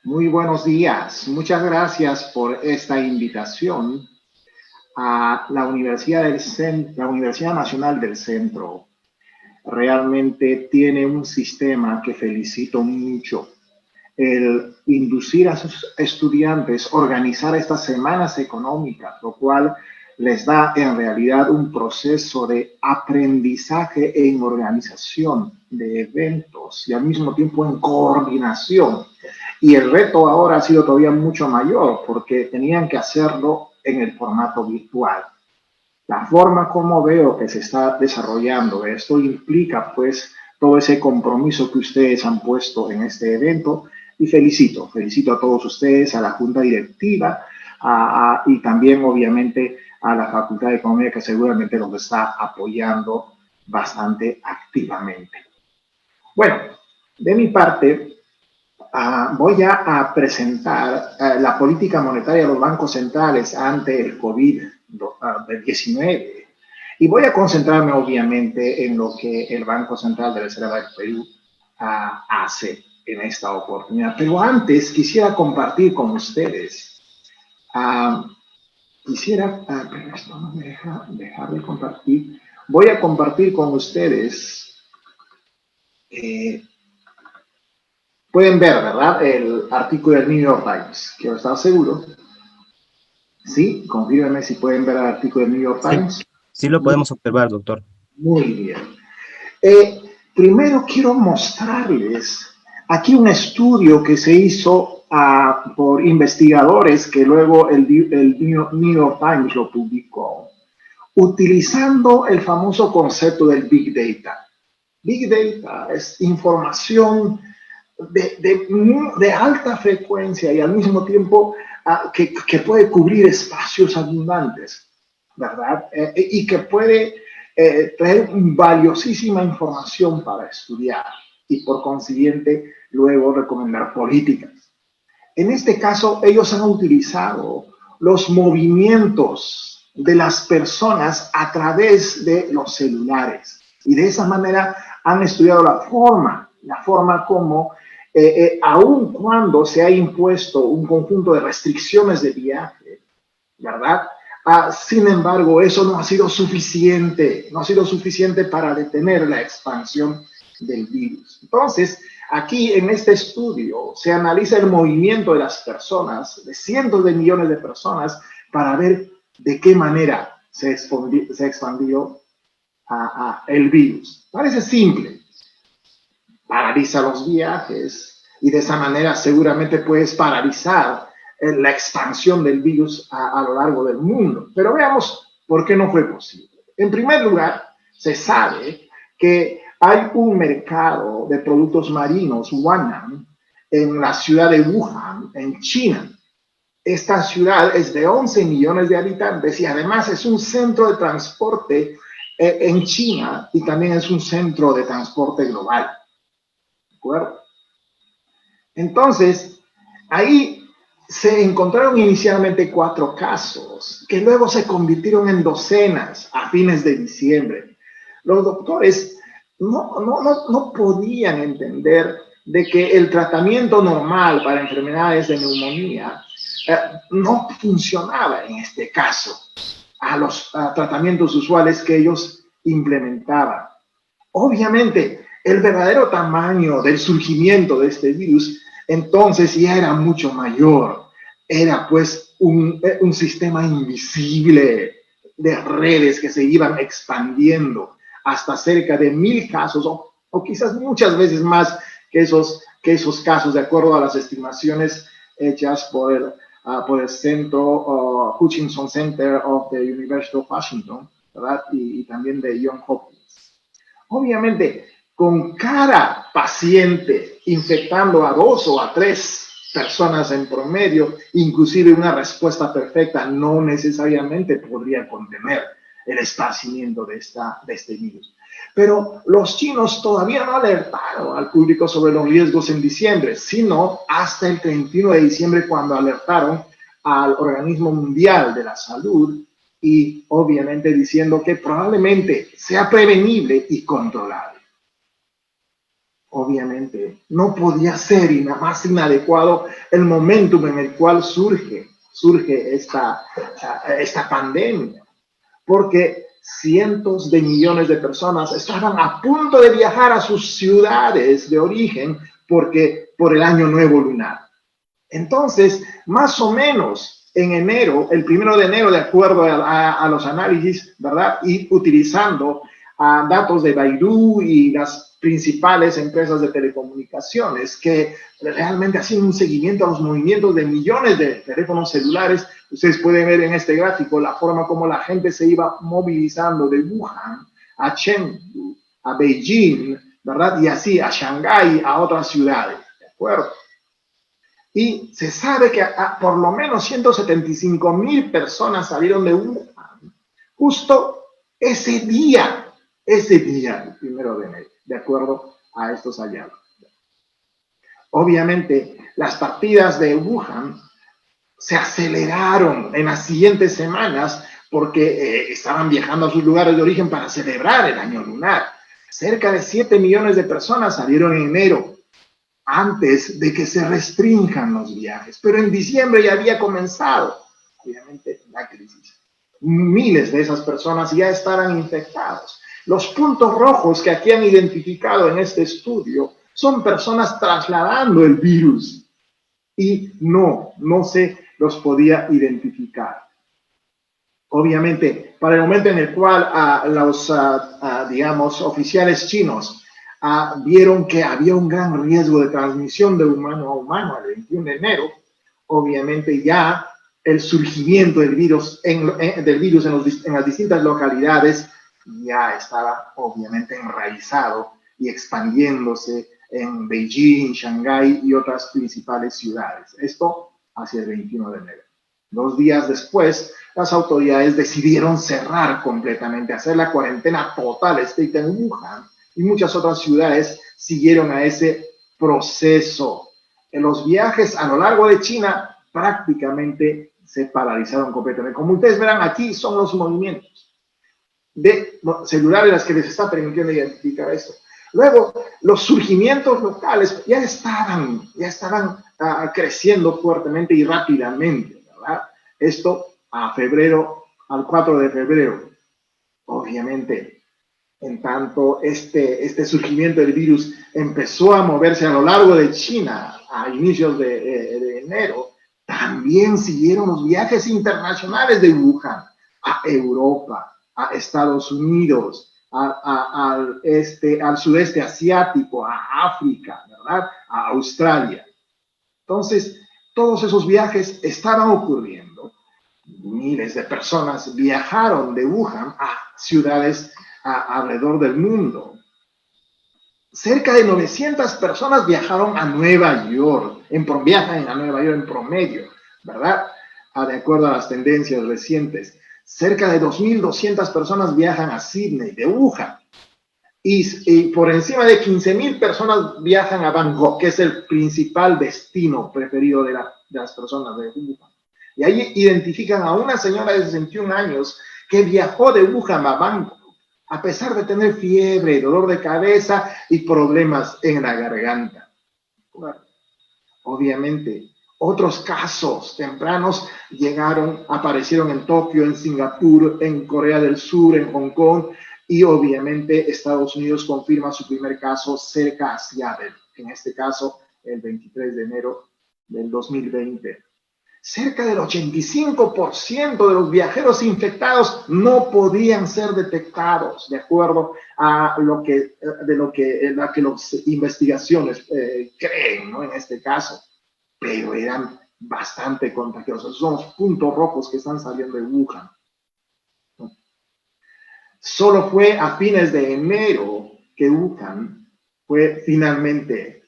Muy buenos días. Muchas gracias por esta invitación a la la Universidad Nacional del Centro. Realmente tiene un sistema que felicito mucho. El inducir a sus estudiantes a organizar estas semanas económicas, lo cual les da en realidad un proceso de aprendizaje en organización de eventos y al mismo tiempo en coordinación. Y el reto ahora ha sido todavía mucho mayor porque tenían que hacerlo en el formato virtual. La forma como veo que se está desarrollando esto implica pues todo ese compromiso que ustedes han puesto en este evento y felicito a todos ustedes, a la junta directiva y también obviamente a la Facultad de Economía que seguramente los está apoyando bastante activamente. Bueno, de mi parte, voy a presentar la política monetaria de los bancos centrales ante el COVID-19 y voy a concentrarme obviamente en lo que el Banco Central de la Reserva del Perú hace en esta oportunidad. Pero antes quisiera compartir con ustedes, pero esto no me deja dejar de compartir, voy a compartir con ustedes pueden ver, ¿verdad? El artículo del New York Times. Quiero estar seguro. Sí, confírmenme si pueden ver el artículo del New York Sí, Times. sí lo podemos observar, doctor. Muy bien. Primero quiero mostrarles aquí un estudio que se hizo por investigadores que luego el New York Times lo publicó, utilizando el famoso concepto del Big Data. Big Data es información de alta frecuencia y al mismo tiempo que puede cubrir espacios abundantes, ¿verdad? Y que puede traer valiosísima información para estudiar y por consiguiente luego recomendar políticas. En este caso, ellos han utilizado los movimientos de las personas a través de los celulares y de esa manera han estudiado la forma como aun cuando se ha impuesto un conjunto de restricciones de viaje, ¿verdad? Sin embargo, eso no ha sido suficiente, no ha sido suficiente para detener la expansión del virus. Entonces, aquí en este estudio se analiza el movimiento de las personas, de cientos de millones de personas, para ver de qué manera se expandió el virus. Parece simple, paraliza los viajes y de esa manera seguramente puedes paralizar la expansión del virus a lo largo del mundo. Pero veamos por qué no fue posible. En primer lugar, se sabe que hay un mercado de productos marinos, Huanan, en la ciudad de Wuhan, en China. Esta ciudad es de 11 millones de habitantes y además es un centro de transporte en China y también es un centro de transporte global. ¿De acuerdo? Entonces, ahí se encontraron inicialmente 4 casos, que luego se convirtieron en docenas a fines de diciembre. Los doctores no podían entender de que el tratamiento normal para enfermedades de neumonía no funcionaba en este caso a los tratamientos usuales que ellos implementaban. Obviamente, el verdadero tamaño del surgimiento de este virus entonces ya era mucho mayor. Era pues un sistema invisible de redes que se iban expandiendo hasta cerca de 1000 casos o quizás muchas veces más que esos casos, de acuerdo a las estimaciones hechas por el centro Hutchinson Center of the University of Washington, ¿verdad? Y también de Johns Hopkins. Obviamente, con cada paciente infectando a 2 o a 3 personas en promedio, inclusive una respuesta perfecta no necesariamente podría contener el esparcimiento de este virus. Pero los chinos todavía no alertaron al público sobre los riesgos en diciembre, sino hasta el 31 de diciembre cuando alertaron al Organismo Mundial de la Salud y obviamente diciendo que probablemente sea prevenible y controlable. obviamente, no podía ser más inadecuado el momentum en el cual surge esta pandemia, porque cientos de millones de personas estaban a punto de viajar a sus ciudades de origen por el año nuevo lunar. Entonces, más o menos en enero, el 1 de enero, de acuerdo a los análisis, ¿verdad? Y utilizando datos de Baidu y las principales empresas de telecomunicaciones que realmente hacen un seguimiento a los movimientos de millones de teléfonos celulares. Ustedes pueden ver en este gráfico la forma como la gente se iba movilizando de Wuhan a Chengdu, a Beijing, ¿verdad? Y así a Shanghái, a otras ciudades, ¿de acuerdo? Y se sabe que por lo menos 175,000 personas salieron de Wuhan justo ese día, el 1 de enero, de acuerdo a estos hallazgos. Obviamente, las partidas de Wuhan se aceleraron en las siguientes semanas porque estaban viajando a sus lugares de origen para celebrar el año lunar. Cerca de 7 millones de personas salieron en enero, antes de que se restrinjan los viajes. Pero en diciembre ya había comenzado, obviamente, la crisis. Miles de esas personas ya estaban infectados. Los puntos rojos que aquí han identificado en este estudio son personas trasladando el virus y no se los podía identificar. Obviamente, para el momento en el cual los, digamos, oficiales chinos vieron que había un gran riesgo de transmisión de humano a humano el 21 de enero, obviamente ya el surgimiento del virus en las distintas localidades ya estaba obviamente enraizado y expandiéndose en Beijing, Shanghái y otras principales ciudades. Esto hacia el 21 de enero. 2 días después, las autoridades decidieron cerrar completamente, hacer la cuarentena total estricta en Wuhan, y muchas otras ciudades siguieron a ese proceso. Los viajes a lo largo de China prácticamente se paralizaron completamente. Como ustedes verán, aquí son los movimientos de celulares las que les está permitiendo identificar esto. Luego, los surgimientos locales ya estaban creciendo fuertemente y rápidamente, ¿verdad? Esto al 4 de febrero, obviamente. En tanto, este surgimiento del virus empezó a moverse a lo largo de China a inicios de enero, también siguieron los viajes internacionales de Wuhan a Europa, a Estados Unidos, al sudeste asiático, a África, ¿verdad? A Australia. Entonces, todos esos viajes estaban ocurriendo. Miles de personas viajaron de Wuhan a ciudades alrededor del mundo. Cerca de 900 personas viajaron a Nueva York, viajan a Nueva York en promedio, ¿verdad? De acuerdo a las tendencias recientes. Cerca de 2.200 personas viajan a Sydney, de Wuhan. Y por encima de 15.000 personas viajan a Bangkok, que es el principal destino preferido de las personas de Wuhan. Y ahí identifican a una señora de 61 años que viajó de Wuhan a Bangkok, a pesar de tener fiebre, dolor de cabeza y problemas en la garganta. Bueno, obviamente, otros casos tempranos aparecieron en Tokio, en Singapur, en Corea del Sur, en Hong Kong, y obviamente Estados Unidos confirma su primer caso cerca a Seattle, en este caso el 23 de enero del 2020. Cerca del 85% de los viajeros infectados no podían ser detectados, de acuerdo a lo que las investigaciones creen, ¿no? En este caso, pero eran bastante contagiosos. Son los puntos rojos que están saliendo de Wuhan. Solo fue a fines de enero que Wuhan fue finalmente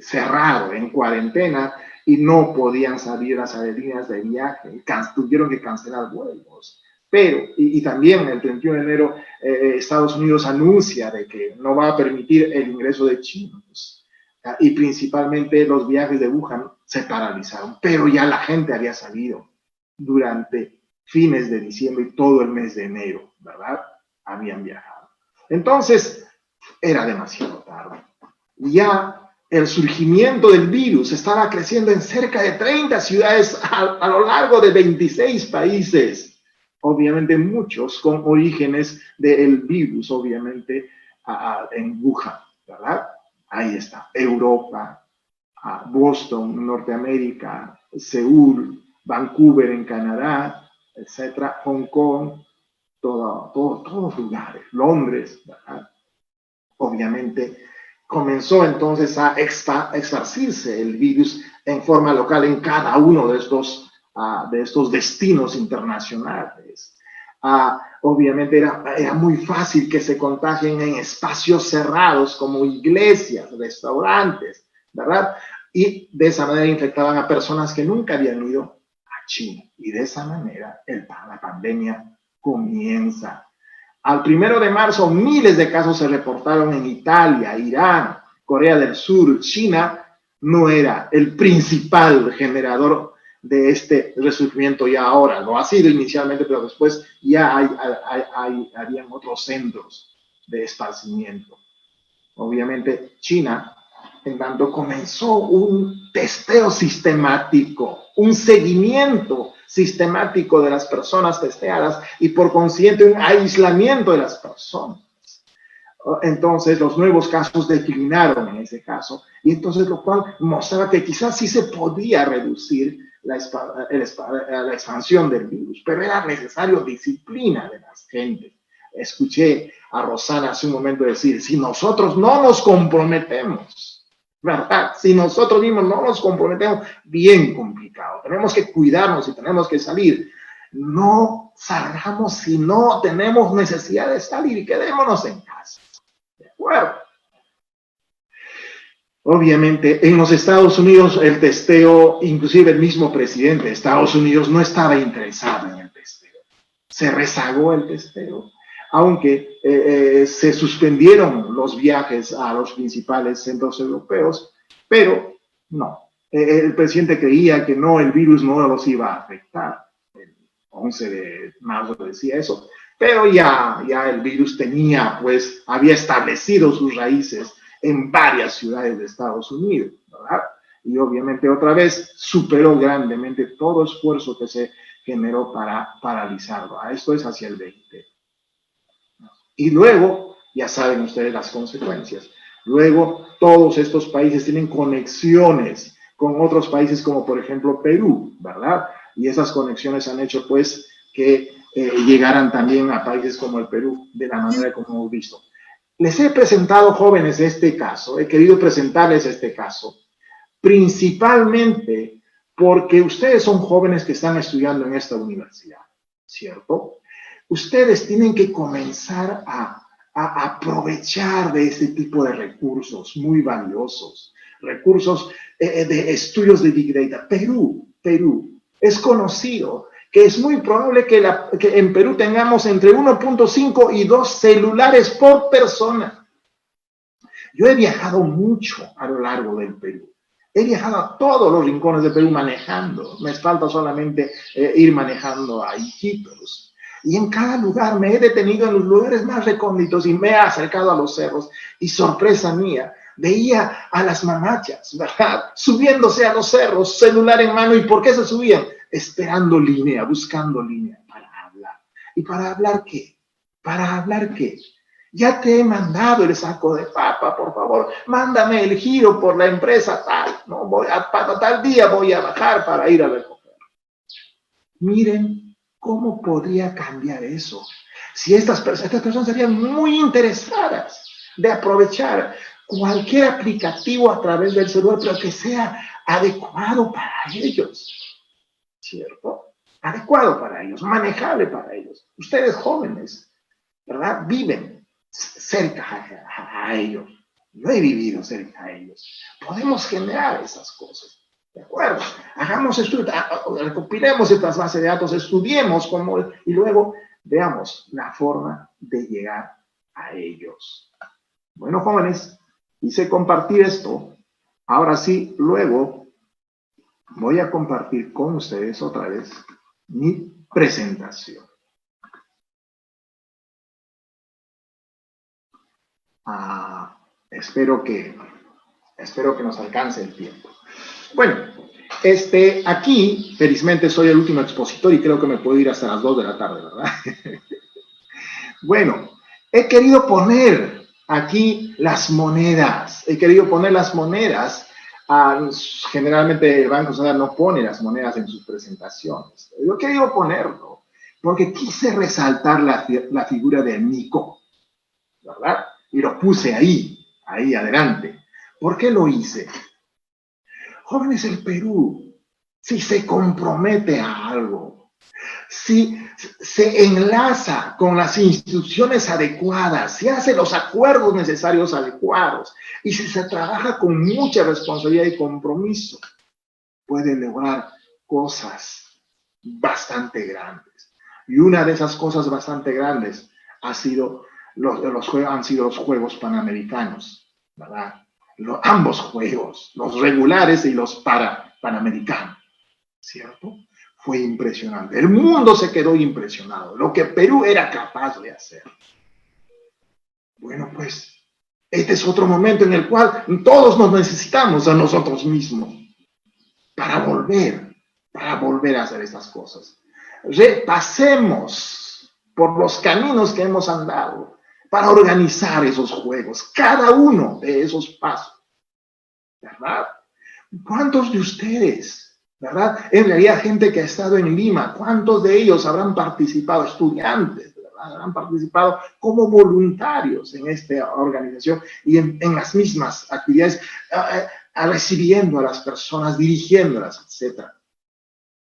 cerrado en cuarentena y no podían salir las aerolíneas de viaje, tuvieron que cancelar vuelos. Pero, y también el 31 de enero, Estados Unidos anuncia de que no va a permitir el ingreso de chinos, y principalmente los viajes de Wuhan se paralizaron, pero ya la gente había salido durante fines de diciembre y todo el mes de enero, ¿verdad? Habían viajado. Entonces, era demasiado tarde. Ya el surgimiento del virus estaba creciendo en cerca de 30 ciudades a lo largo de 26 países. Obviamente muchos con orígenes del virus, obviamente en Wuhan, ¿verdad? Ahí está, Europa, Boston, Norteamérica, Seúl, Vancouver en Canadá, etcétera, Hong Kong, todos lugares, Londres, ¿verdad? Obviamente comenzó entonces a esparcirse el virus en forma local en cada uno de estos destinos internacionales. Obviamente era muy fácil que se contagien en espacios cerrados como iglesias, restaurantes, ¿verdad? Y de esa manera infectaban a personas que nunca habían ido a China. Y de esa manera la pandemia comienza. Al 1 de marzo, miles de casos se reportaron en Italia, Irán, Corea del Sur. China no era el principal generador de este resurgimiento ya ahora. Lo ha sido inicialmente, pero después ya habían otros centros de esparcimiento. Obviamente, China, en tanto, comenzó un testeo sistemático, un seguimiento sistemático de las personas testeadas y por consiguiente un aislamiento de las personas. Entonces los nuevos casos declinaron en ese caso y entonces lo cual mostraba que quizás sí se podía reducir la expansión del virus, pero era necesario disciplina de las gentes. Escuché a Rosana hace un momento decir, si nosotros no nos comprometemos, ¿verdad? Si nosotros mismos no nos comprometemos, bien complicado. Tenemos que cuidarnos y tenemos que salir. No salgamos si no tenemos necesidad de salir y quedémonos en casa. ¿De acuerdo? Obviamente, en los Estados Unidos el testeo, inclusive el mismo presidente de Estados Unidos no estaba interesado en el testeo. Se rezagó el testeo, aunque se suspendieron los viajes a los principales centros europeos, pero no. El presidente creía que no, el virus no los iba a afectar. El 11 de marzo decía eso, pero ya el virus había establecido sus raíces en varias ciudades de Estados Unidos, ¿verdad? Y obviamente otra vez superó grandemente todo esfuerzo que se generó para paralizarlo. Esto es hacia el 20. Y luego, ya saben ustedes las consecuencias. Luego, todos estos países tienen conexiones con otros países como por ejemplo Perú, ¿verdad? Y esas conexiones han hecho pues que llegaran también a países como el Perú de la manera como hemos visto. Les he presentado, jóvenes, este caso, he querido presentarles este caso, principalmente porque ustedes son jóvenes que están estudiando en esta universidad, ¿cierto? Ustedes tienen que comenzar a aprovechar de este tipo de recursos muy valiosos, recursos de estudios de Big Data. Perú es conocido que es muy probable que en Perú tengamos entre 1.5 y 2 celulares por persona. Yo he viajado mucho a lo largo del Perú. He viajado a todos los rincones de Perú manejando. Me falta solamente ir manejando a Iquitos. Y en cada lugar me he detenido en los lugares más recónditos y me he acercado a los cerros. Y sorpresa mía, veía a las mamachas, ¿verdad? Subiéndose a los cerros, celular en mano. ¿Y por qué se subían? Esperando línea, buscando línea para hablar. ¿Y para hablar qué? ¿Para hablar qué? Ya te he mandado el saco de papa, por favor, mándame el giro por la empresa tal, ¿no? Tal día voy a bajar para ir a recoger. Miren cómo podría cambiar eso. Si estas personas serían muy interesadas de aprovechar cualquier aplicativo a través del celular, pero que sea adecuado para ellos. ¿Cierto? Adecuado para ellos, manejable para ellos. Ustedes jóvenes, ¿verdad? Viven cerca a ellos. Yo he vivido cerca a ellos. Podemos generar esas cosas. ¿De acuerdo? Hagamos estudios, recopilemos estas bases de datos, estudiemos y luego veamos la forma de llegar a ellos. Bueno, jóvenes, hice compartir esto. Ahora sí, luego voy a compartir con ustedes otra vez mi presentación. Espero que nos alcance el tiempo. Bueno, aquí, felizmente, soy el último expositor y creo que me puedo ir hasta las 2 de la tarde, ¿verdad? Bueno, he querido poner aquí las monedas. Generalmente el Banco Central no pone las monedas en sus presentaciones. Yo he querido ponerlo porque quise resaltar la figura de Nico, ¿verdad? Y lo puse ahí adelante. ¿Por qué lo hice? Jóvenes, el Perú, si se compromete a algo, si se enlaza con las instituciones adecuadas, si hace los acuerdos necesarios adecuados, y si se trabaja con mucha responsabilidad y compromiso, puede lograr cosas bastante grandes. Y una de esas cosas bastante grandes han sido los Juegos Panamericanos, ¿verdad? Ambos juegos, los regulares y los panamericanos, ¿cierto? Fue impresionante. El mundo se quedó impresionado, lo que Perú era capaz de hacer. Bueno, pues, este es otro momento en el cual todos nos necesitamos a nosotros mismos para volver a hacer estas cosas. Repasemos por los caminos que hemos andado para organizar esos juegos, cada uno de esos pasos, ¿verdad? ¿Cuántos de ustedes, verdad? En realidad, gente que ha estado en Lima, ¿cuántos de ellos habrán participado, estudiantes, verdad? Habrán participado como voluntarios en esta organización y en las mismas actividades, recibiendo a las personas, dirigiéndolas, etc.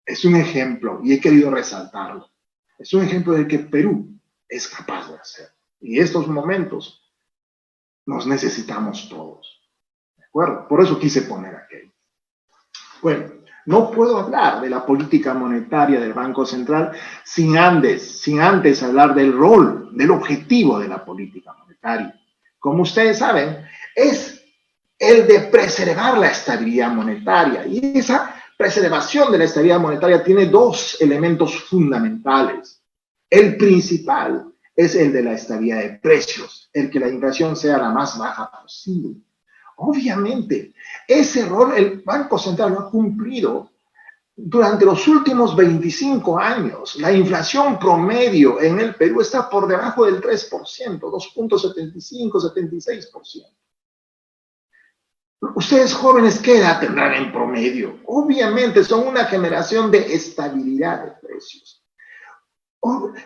Es un ejemplo, y he querido resaltarlo. Es un ejemplo de que Perú es capaz de hacer. Y estos momentos nos necesitamos todos. ¿De acuerdo? Por eso quise poner aquello. Bueno, no puedo hablar de la política monetaria del Banco Central sin antes hablar del rol, del objetivo de la política monetaria. Como ustedes saben, es el de preservar la estabilidad monetaria. Y esa preservación de la estabilidad monetaria tiene dos elementos fundamentales. El principal es el de la estabilidad de precios, el que la inflación sea la más baja posible. Obviamente, ese rol el Banco Central lo ha cumplido durante los últimos 25 años. La inflación promedio en el Perú está por debajo del 3%, 2.75, 76%. Ustedes jóvenes, ¿qué edad tendrán en promedio? Obviamente son una generación de estabilidad de precios.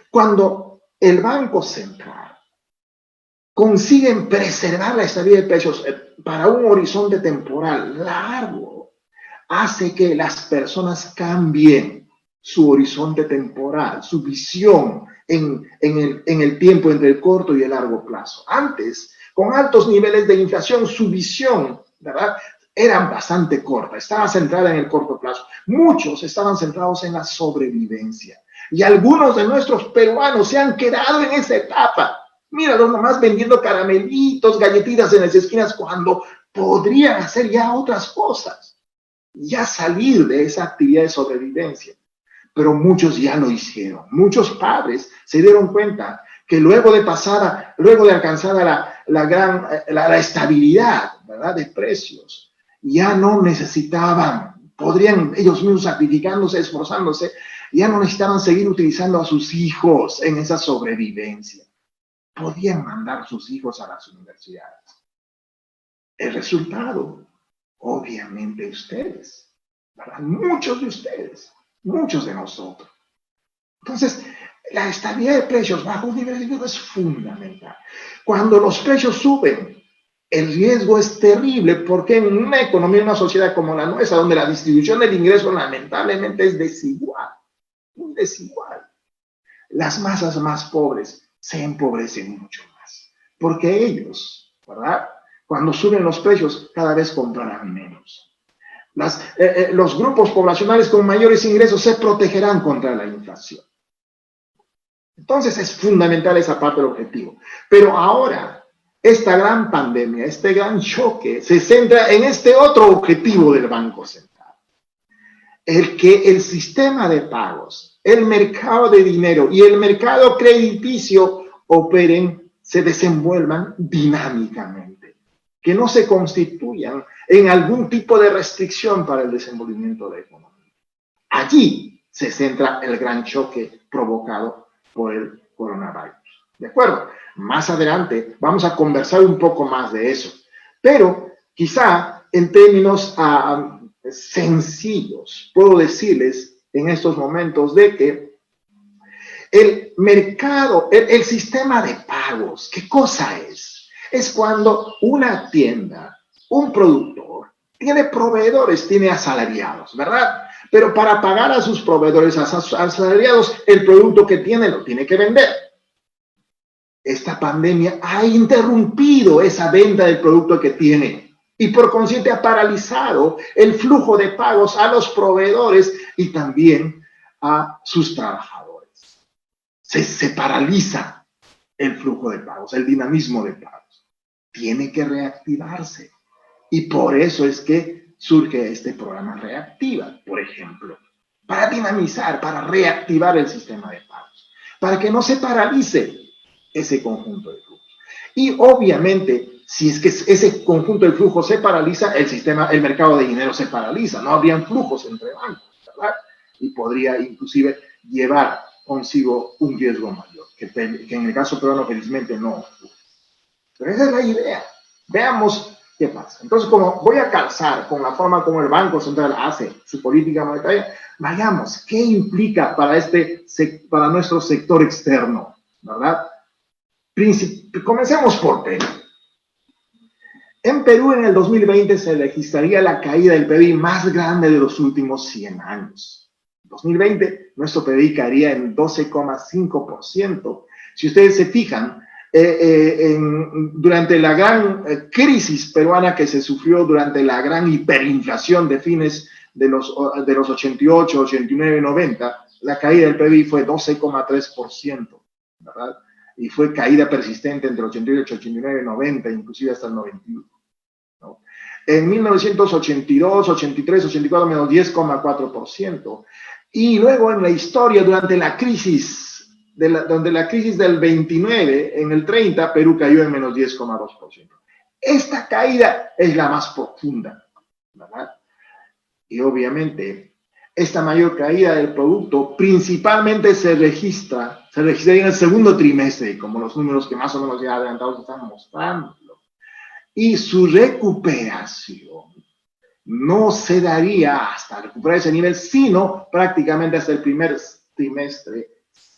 Cuando el Banco Central consigue preservar la estabilidad de precios para un horizonte temporal largo, hace que las personas cambien su horizonte temporal, su visión en el tiempo entre el corto y el largo plazo. Antes, con altos niveles de inflación, su visión, ¿verdad?, eran bastante corta, estaba centrada en el corto plazo. Muchos estaban centrados en la sobrevivencia. Y algunos de nuestros peruanos se han quedado en esa etapa. Míralos nomás vendiendo caramelitos, galletitas en las esquinas cuando podrían hacer ya otras cosas. Ya salir de esa actividad de sobrevivencia. Pero muchos ya lo hicieron. Muchos padres se dieron cuenta que luego de alcanzar la estabilidad, ¿verdad?, de precios, ya no necesitaban, podrían ellos mismos sacrificándose, esforzándose, ya no necesitaban seguir utilizando a sus hijos en esa sobrevivencia. Podían mandar a sus hijos a las universidades. El resultado, obviamente ustedes, ¿verdad?, muchos de ustedes, muchos de nosotros. Entonces, la estabilidad de precios bajo un nivel de riesgo es fundamental. Cuando los precios suben, el riesgo es terrible porque en una economía, en una sociedad como la nuestra, donde la distribución del ingreso lamentablemente es desigual, muy desigual, las masas más pobres se empobrecen mucho más, porque ellos, ¿verdad?, cuando suben los precios, cada vez comprarán menos. Los grupos poblacionales con mayores ingresos se protegerán contra la inflación. Entonces es fundamental esa parte del objetivo. Pero ahora, esta gran pandemia, este gran choque, se centra en este otro objetivo del Banco Central. El que el sistema de pagos, el mercado de dinero y el mercado crediticio operen se desenvuelvan dinámicamente, que no se constituyan en algún tipo de restricción para el desenvolvimiento de la economía. Allí se centra el gran choque provocado por el coronavirus. ¿De acuerdo? Más adelante vamos a conversar un poco más de eso, pero quizá en términos sencillos puedo decirles en estos momentos de que el mercado, el sistema de pagos, ¿qué cosa es? Es cuando una tienda, un productor, tiene proveedores, tiene asalariados, ¿verdad? Pero para pagar a sus proveedores, a sus asalariados, el producto que tiene lo tiene que vender. Esta pandemia ha interrumpido esa venta del producto que tiene y por consiguiente ha paralizado el flujo de pagos a los proveedores y también a sus trabajadores. Se paraliza el flujo de pagos, el dinamismo de pagos. Tiene que reactivarse. Y por eso es que surge este programa Reactiva, por ejemplo, para dinamizar, para reactivar el sistema de pagos, para que no se paralice ese conjunto de flujos. Y obviamente, si es que ese conjunto de flujos se paraliza, el mercado de dinero se paraliza, no habrían flujos entre bancos, ¿verdad? Y podría inclusive llevar consigo un riesgo mayor, que en el caso peruano felizmente no ocurre. Pero esa es la idea. Veamos qué pasa. Entonces, como voy a calzar con la forma como el Banco Central hace su política monetaria, vayamos, ¿qué implica para nuestro sector externo? ¿Verdad? Comencemos por Perú. En Perú, en el 2020, se registraría la caída del PBI más grande de los últimos 100 años. En 2020, nuestro PBI caería en 12,5%. Si ustedes se fijan, durante la gran crisis peruana que se sufrió durante la gran hiperinflación de fines de los 88, 89, 90, la caída del PBI fue 12,3%, ¿verdad? Y fue caída persistente entre 88, 89, 90, inclusive hasta el 91. ¿No? En 1982, 83, 84, menos 10,4%. Y luego en la historia, durante la crisis, la crisis del 29, en el 30, Perú cayó en menos 10,2%. Esta caída es la más profunda, ¿verdad? Y obviamente, esta mayor caída del producto principalmente se registra en el segundo trimestre, como los números que más o menos ya adelantados están mostrando. Y su recuperación no se daría hasta recuperar ese nivel, sino prácticamente hasta el primer trimestre,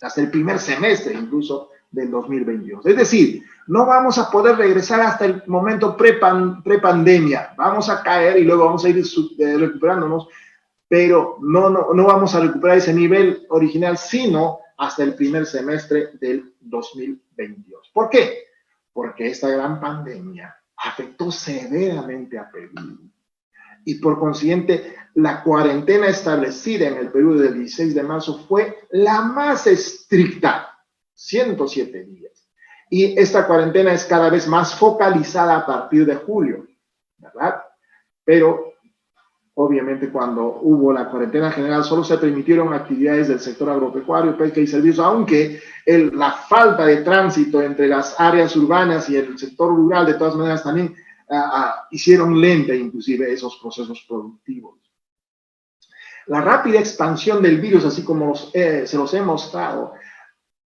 hasta el primer semestre incluso del 2022. Es decir, no vamos a poder regresar hasta el momento prepandemia. Vamos a caer y luego vamos a ir recuperándonos, pero no vamos a recuperar ese nivel original, sino hasta el primer semestre del 2022. ¿Por qué? Porque esta gran pandemia afectó severamente a Perú. Y por consiguiente, la cuarentena establecida en el Perú desde el 16 de marzo fue la más estricta, 107 días. Y esta cuarentena es cada vez más focalizada a partir de julio, ¿verdad? Pero obviamente cuando hubo la cuarentena general solo se permitieron actividades del sector agropecuario, pesca y servicios, aunque la falta de tránsito entre las áreas urbanas y el sector rural de todas maneras también hicieron lenta inclusive esos procesos productivos. La rápida expansión del virus, así como se los he mostrado,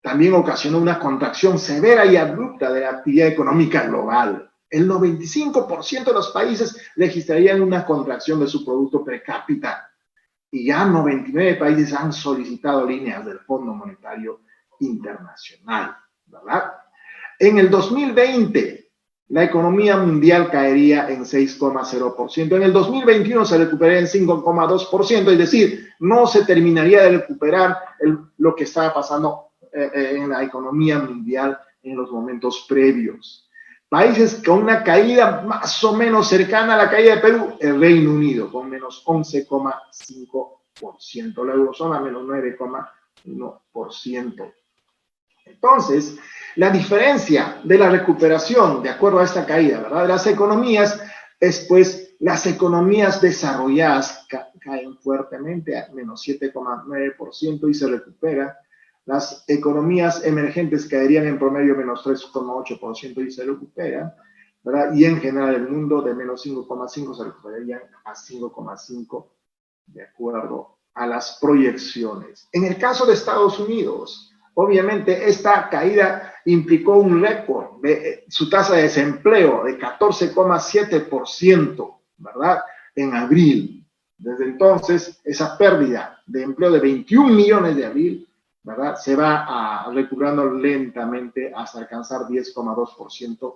también ocasionó una contracción severa y abrupta de la actividad económica global. El 95% de los países registrarían una contracción de su producto per cápita y ya 99 países han solicitado líneas del Fondo Monetario Internacional, ¿verdad? En el 2020, la economía mundial caería en 6,0%. En el 2021 se recuperaría en 5,2%, es decir, no se terminaría de recuperar lo que estaba pasando en la economía mundial en los momentos previos. Países con una caída más o menos cercana a la caída de Perú, el Reino Unido, con menos 11,5%, la eurozona menos 9,1%. Entonces, la diferencia de la recuperación, de acuerdo a esta caída, ¿verdad?, de las economías, es pues las economías desarrolladas caen fuertemente a menos 7,9% y se recupera Las economías emergentes caerían en promedio menos 3,8% y se recuperan, ¿verdad? Y en general el mundo de menos 5,5 se recuperarían a 5,5 de acuerdo a las proyecciones. En el caso de Estados Unidos, obviamente esta caída implicó un récord de su tasa de desempleo de 14,7%, ¿verdad? En abril. Desde entonces, esa pérdida de empleo de 21 millones de abril, ¿verdad? Se va recuperando lentamente hasta alcanzar 10,2%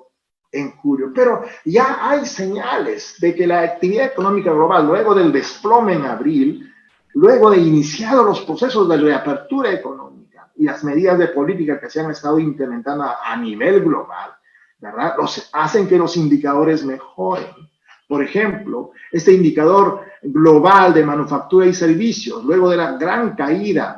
en julio. Pero ya hay señales de que la actividad económica global, luego del desplome en abril, luego de iniciados los procesos de reapertura económica y las medidas de política que se han estado implementando a nivel global, ¿verdad? Hacen que los indicadores mejoren. Por ejemplo, este indicador global de manufactura y servicios, luego de la gran caída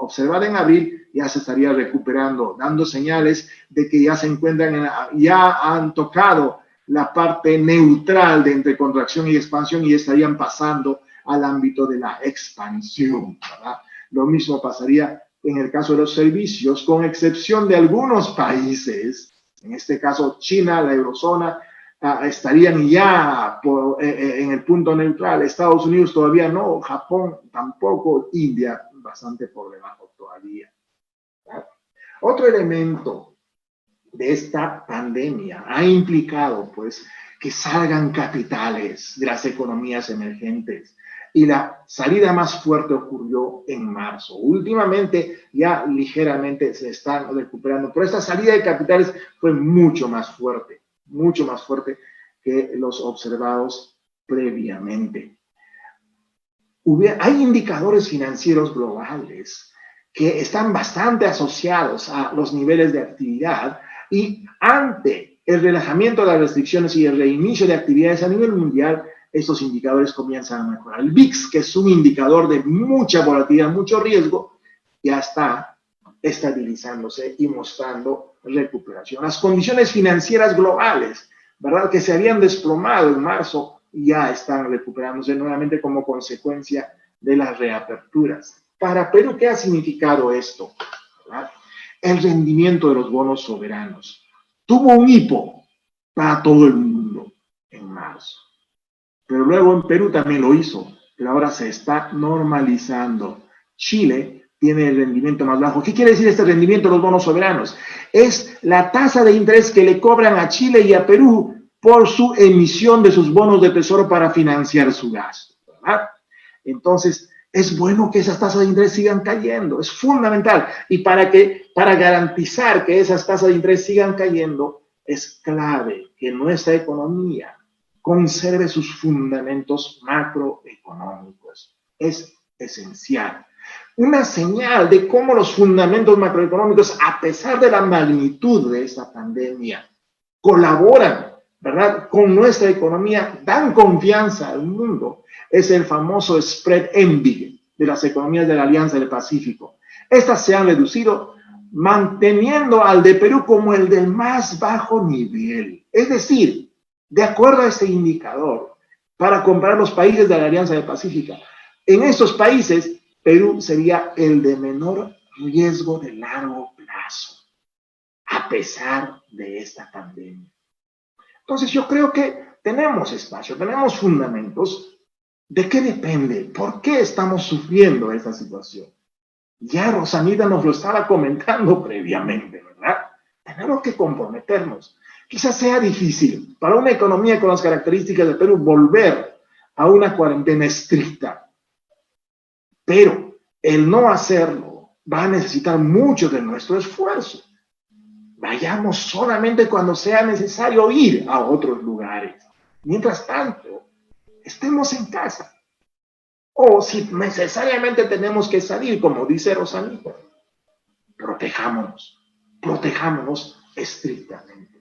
observada en abril, ya se estaría recuperando, dando señales de que ya se encuentran, ya han tocado la parte neutral de entre contracción y expansión y estarían pasando al ámbito de la expansión, ¿verdad? Lo mismo pasaría en el caso de los servicios, con excepción de algunos países, en este caso China, la eurozona, estarían ya en el punto neutral. Estados Unidos todavía no, Japón tampoco, India bastante por debajo todavía. ¿Verdad? Otro elemento de esta pandemia ha implicado, pues, que salgan capitales de las economías emergentes. Y la salida más fuerte ocurrió en marzo. Últimamente ya ligeramente se están recuperando, pero esta salida de capitales fue mucho más fuerte que los observados previamente. Hay indicadores financieros globales que están bastante asociados a los niveles de actividad y ante el relajamiento de las restricciones y el reinicio de actividades a nivel mundial, estos indicadores comienzan a mejorar. El VIX, que es un indicador de mucha volatilidad, mucho riesgo, ya está estabilizándose y mostrando recuperación. Las condiciones financieras globales, ¿verdad?, que se habían desplomado en marzo, ya están recuperándose nuevamente como consecuencia de las reaperturas. Para Perú, ¿qué ha significado esto? ¿Verdad? El rendimiento de los bonos soberanos. Tuvo un hipo para todo el mundo en marzo. Pero luego en Perú también lo hizo, pero ahora se está normalizando. Chile tiene el rendimiento más bajo. ¿Qué quiere decir este rendimiento de los bonos soberanos? Es la tasa de interés que le cobran a Chile y a Perú por su emisión de sus bonos de tesoro para financiar su gasto, ¿verdad? Entonces, es bueno que esas tasas de interés sigan cayendo, es fundamental. Y para garantizar que esas tasas de interés sigan cayendo, es clave que nuestra economía conserve sus fundamentos macroeconómicos. Es esencial. Una señal de cómo los fundamentos macroeconómicos, a pesar de la magnitud de esta pandemia, colaboran, ¿verdad?, con nuestra economía, dan confianza al mundo, es el famoso spread envy de las economías de la Alianza del Pacífico. Estas se han reducido manteniendo al de Perú como el del más bajo nivel. Es decir, de acuerdo a este indicador, para comparar los países de la Alianza del Pacífico, en estos países, Perú sería el de menor riesgo de largo plazo, a pesar de esta pandemia. Entonces yo creo que tenemos espacio, tenemos fundamentos. ¿De qué depende? ¿Por qué estamos sufriendo esta situación? Ya Rosanita nos lo estaba comentando previamente, ¿verdad? Tenemos que comprometernos. Quizás sea difícil para una economía con las características de Perú volver a una cuarentena estricta, pero el no hacerlo va a necesitar mucho de nuestro esfuerzo. Vayamos solamente cuando sea necesario ir a otros lugares. Mientras tanto, estemos en casa. O si necesariamente tenemos que salir, como dice Rosanita, protejámonos estrictamente.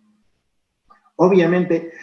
Obviamente,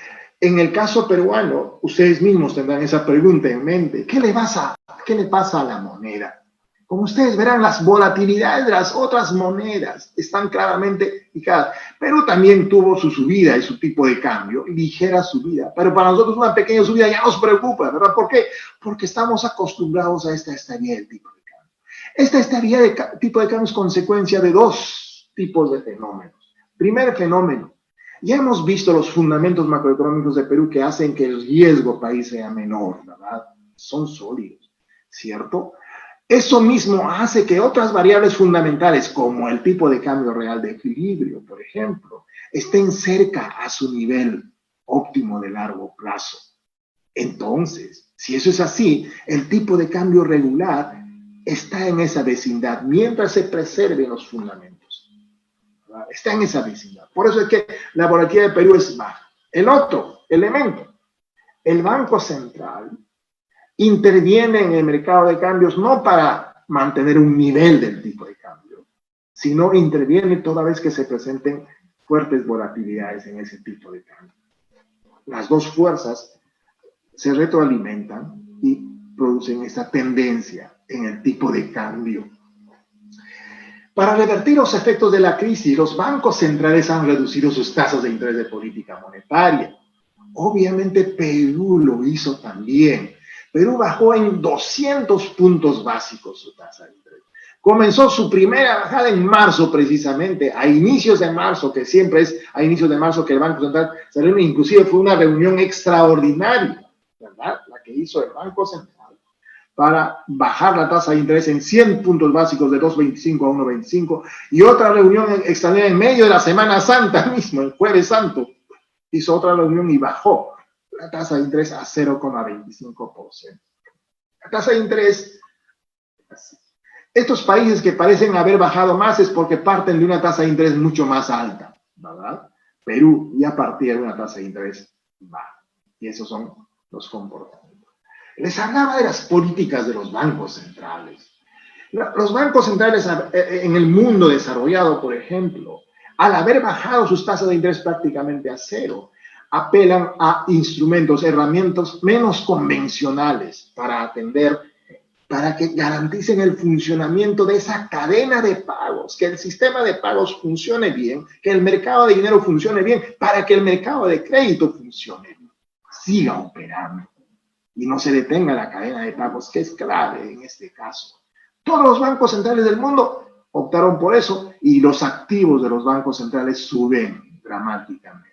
en el caso peruano, ustedes mismos tendrán esa pregunta en mente. ¿Qué le pasa a la moneda? Como ustedes verán, las volatilidades de las otras monedas están claramente fijadas. Perú también tuvo su subida y su tipo de cambio, ligera subida, pero para nosotros una pequeña subida ya nos preocupa, ¿verdad? ¿Por qué? Porque estamos acostumbrados a esta estabilidad del tipo de cambio. Esta estabilidad de tipo de cambio es consecuencia de dos tipos de fenómenos. Primer fenómeno, ya hemos visto los fundamentos macroeconómicos de Perú que hacen que el riesgo país sea menor, ¿verdad? Son sólidos, ¿cierto? Eso mismo hace que otras variables fundamentales, como el tipo de cambio real de equilibrio, por ejemplo, estén cerca a su nivel óptimo de largo plazo. Entonces, si eso es así, el tipo de cambio regular está en esa vecindad mientras se preserven los fundamentos. ¿Verdad? Está en esa vecindad. Por eso es que la volatilidad de Perú es baja. El otro elemento, el Banco Central interviene en el mercado de cambios no para mantener un nivel del tipo de cambio, sino interviene toda vez que se presenten fuertes volatilidades en ese tipo de cambio. Las dos fuerzas se retroalimentan y producen esta tendencia en el tipo de cambio. Para revertir los efectos de la crisis, los bancos centrales han reducido sus tasas de interés de política monetaria. Obviamente Perú lo hizo también. Perú bajó en 200 puntos básicos su tasa de interés. Comenzó su primera bajada en marzo precisamente, a inicios de marzo, que siempre es a inicios de marzo que el Banco Central se reúne, inclusive fue una reunión extraordinaria, ¿verdad? La que hizo el Banco Central para bajar la tasa de interés en 100 puntos básicos de 2.25 a 1.25, y otra reunión extraordinaria en medio de la Semana Santa mismo, el Jueves Santo, hizo otra reunión y bajó la tasa de interés a 0,25%. La tasa de interés, estos países que parecen haber bajado más es porque parten de una tasa de interés mucho más alta, ¿verdad? Perú ya partía de una tasa de interés baja, y esos son los comportamientos. Les hablaba de las políticas de los bancos centrales. Los bancos centrales en el mundo desarrollado, por ejemplo, al haber bajado sus tasas de interés prácticamente a cero, apelan a instrumentos, herramientas menos convencionales para que garanticen el funcionamiento de esa cadena de pagos, que el sistema de pagos funcione bien, que el mercado de dinero funcione bien, para que el mercado de crédito funcione bien, siga operando y no se detenga la cadena de pagos, que es clave en este caso. Todos los bancos centrales del mundo optaron por eso y los activos de los bancos centrales suben dramáticamente.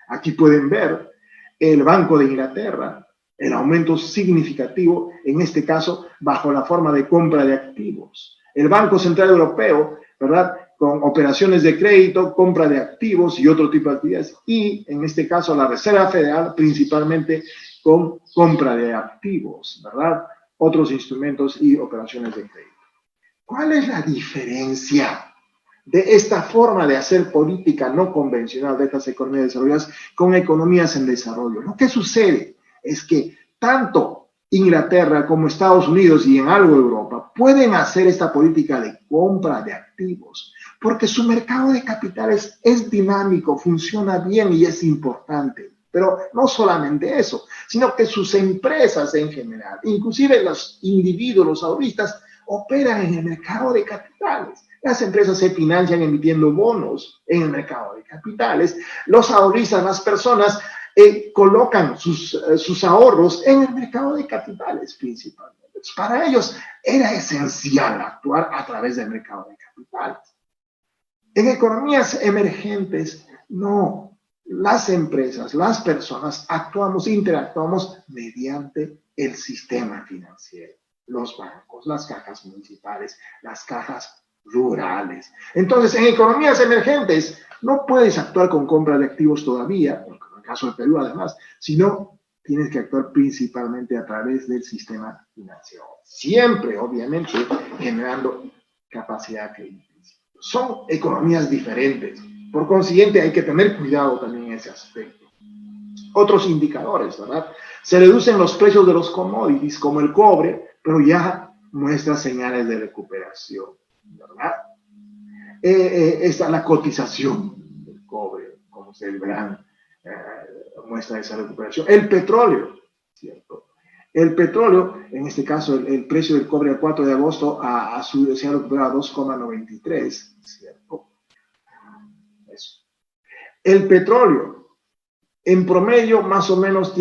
Aquí pueden ver el Banco de Inglaterra, el aumento significativo, en este caso, bajo la forma de compra de activos. El Banco Central Europeo, ¿verdad?, con operaciones de crédito, compra de activos y otro tipo de actividades. Y, en este caso, la Reserva Federal, principalmente con compra de activos, ¿verdad?, otros instrumentos y operaciones de crédito. ¿Cuál es la diferencia de esta forma de hacer política no convencional de estas economías desarrolladas con economías en desarrollo? Lo que sucede es que tanto Inglaterra como Estados Unidos y en algo Europa pueden hacer esta política de compra de activos porque su mercado de capitales es dinámico, funciona bien y es importante. Pero no solamente eso, sino que sus empresas en general, inclusive los individuos, los ahorristas, operan en el mercado de capitales. Las empresas se financian emitiendo bonos en el mercado de capitales. Los ahorristas, las personas, colocan sus ahorros en el mercado de capitales principalmente. Para ellos era esencial actuar a través del mercado de capitales. En economías emergentes, no. Las empresas, las personas, interactuamos mediante el sistema financiero. Los bancos, las cajas municipales, las cajas rurales. Entonces, en economías emergentes no puedes actuar con compra de activos todavía, en el caso de Perú además, sino tienes que actuar principalmente a través del sistema financiero. Siempre, obviamente, generando capacidad crediticia. Son economías diferentes. Por consiguiente, hay que tener cuidado también en ese aspecto. Otros indicadores, ¿verdad? Se reducen los precios de los commodities, como el cobre, pero ya muestra señales de recuperación, ¿verdad? Está la cotización del cobre, como ustedes verán, muestra esa recuperación. El petróleo, ¿cierto? El petróleo, en este caso, el precio del cobre el 4 de agosto se ha recuperado a 2,93, ¿cierto? Eso. El petróleo, en promedio, más o menos,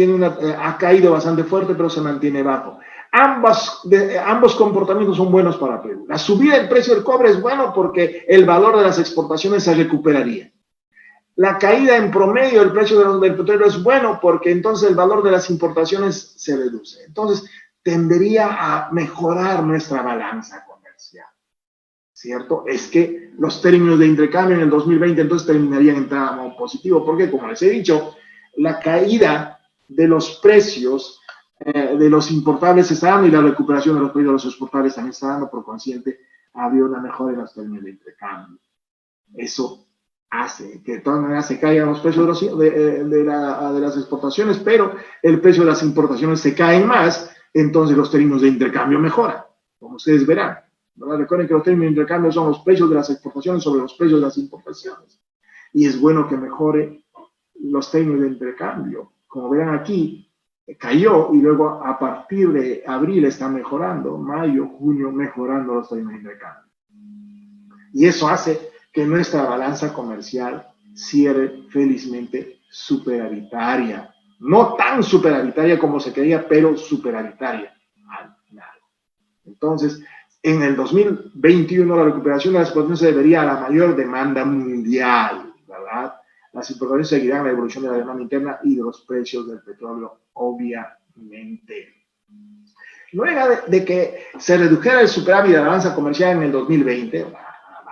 ha caído bastante fuerte, pero se mantiene bajo. ambos comportamientos son buenos para Perú. La subida del precio del cobre es bueno porque el valor de las exportaciones se recuperaría. La caída en promedio del precio del petróleo es bueno porque entonces el valor de las importaciones se reduce. Entonces, tendería a mejorar nuestra balanza comercial, ¿cierto? Es que los términos de intercambio en el 2020 entonces terminarían en tramo positivo, porque como les he dicho, la caída de los precios de los importables se está dando y la recuperación de los precios de los exportables también está dando, por consiguiente, habría una mejora en los términos de intercambio. Eso hace que de todas maneras se caigan los precios de las exportaciones, pero el precio de las importaciones se cae más, entonces los términos de intercambio mejoran, como ustedes verán, ¿verdad? Recuerden que los términos de intercambio son los precios de las exportaciones sobre los precios de las importaciones, y es bueno que mejore los términos de intercambio. Como verán aquí, cayó y luego a partir de abril está mejorando, mayo, junio, mejorando los términos de intercambio. Y eso hace que nuestra balanza comercial cierre felizmente superavitaria. No tan superavitaria como se creía, pero superavitaria al final. Entonces, en el 2021 la recuperación de las exportaciones se debería a la mayor demanda mundial, ¿verdad? Las importaciones seguirán la evolución de la demanda interna y de los precios del petróleo, obviamente. Luego de que se redujera el superávit de la balanza comercial en el 2020,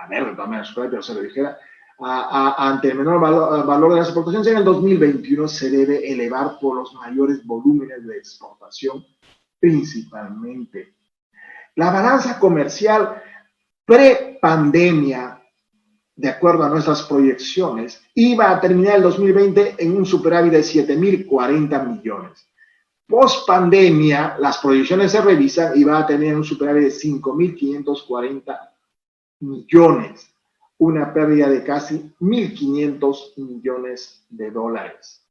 pero se redujera ante el menor valor de las exportaciones, en el 2021 se debe elevar por los mayores volúmenes de exportación, principalmente. La balanza comercial pre-pandemia, de acuerdo a nuestras proyecciones, iba a terminar el 2020 en un superávit de 7.040 millones. Post pandemia, las proyecciones se revisan y va a tener un superávit de 5.540 millones, una pérdida de casi 1.500 millones de dólares.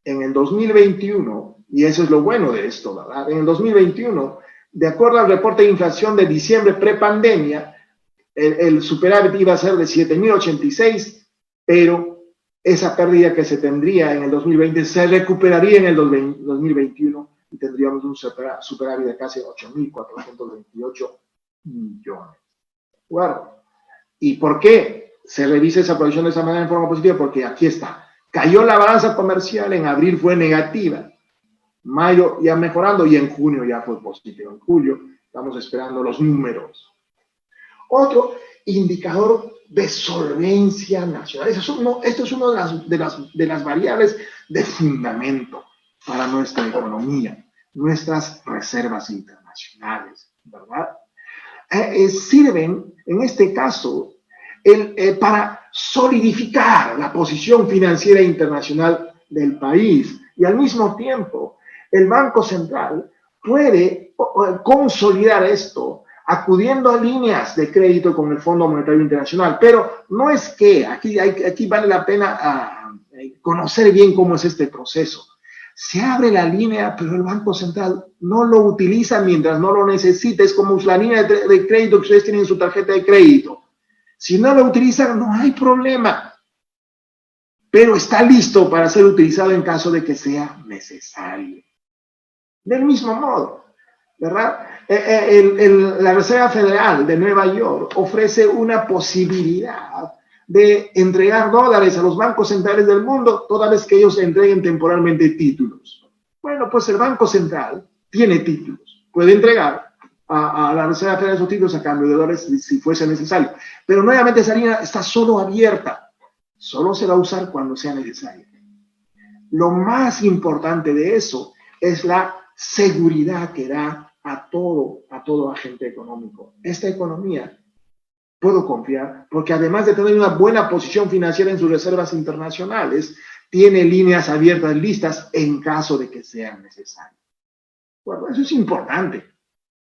En el 2021, y eso es lo bueno de esto, ¿verdad? En el 2021, de acuerdo al reporte de inflación de diciembre pre-pandemia, el superávit iba a ser de 7.086, pero esa pérdida que se tendría en el 2020 se recuperaría en el 2021 y tendríamos un superávit de casi 8.428 millones. Bueno, ¿y por qué se revisa esa proyección de esa manera en forma positiva? Porque aquí está. Cayó la balanza comercial, en abril fue negativa, mayo ya mejorando y en junio ya fue positivo. En julio estamos esperando los números. Otro indicador de solvencia nacional. Esto es una de las variables de fundamento para nuestra economía, nuestras reservas internacionales, ¿verdad? Sirven, en este caso, para solidificar la posición financiera internacional del país y al mismo tiempo el Banco Central puede consolidar esto acudiendo a líneas de crédito con el Fondo Monetario Internacional. Pero no es que, aquí vale la pena conocer bien cómo es este proceso. Se abre la línea, pero el Banco Central no lo utiliza mientras no lo necesita. Es como la línea de crédito que ustedes tienen en su tarjeta de crédito. Si no lo utilizan, no hay problema. Pero está listo para ser utilizado en caso de que sea necesario. Del mismo modo, ¿verdad? La Reserva Federal de Nueva York ofrece una posibilidad de entregar dólares a los bancos centrales del mundo toda vez que ellos entreguen temporalmente títulos. Bueno, pues el Banco Central tiene títulos, puede entregar a la Reserva Federal esos títulos a cambio de dólares si fuese necesario. Pero nuevamente esa línea está solo abierta, solo se va a usar cuando sea necesario. Lo más importante de eso es la seguridad que da a todo agente económico. Esta economía puedo confiar porque además de tener una buena posición financiera en sus reservas internacionales, tiene líneas abiertas listas en caso de que sean necesarias. Bueno, eso es importante,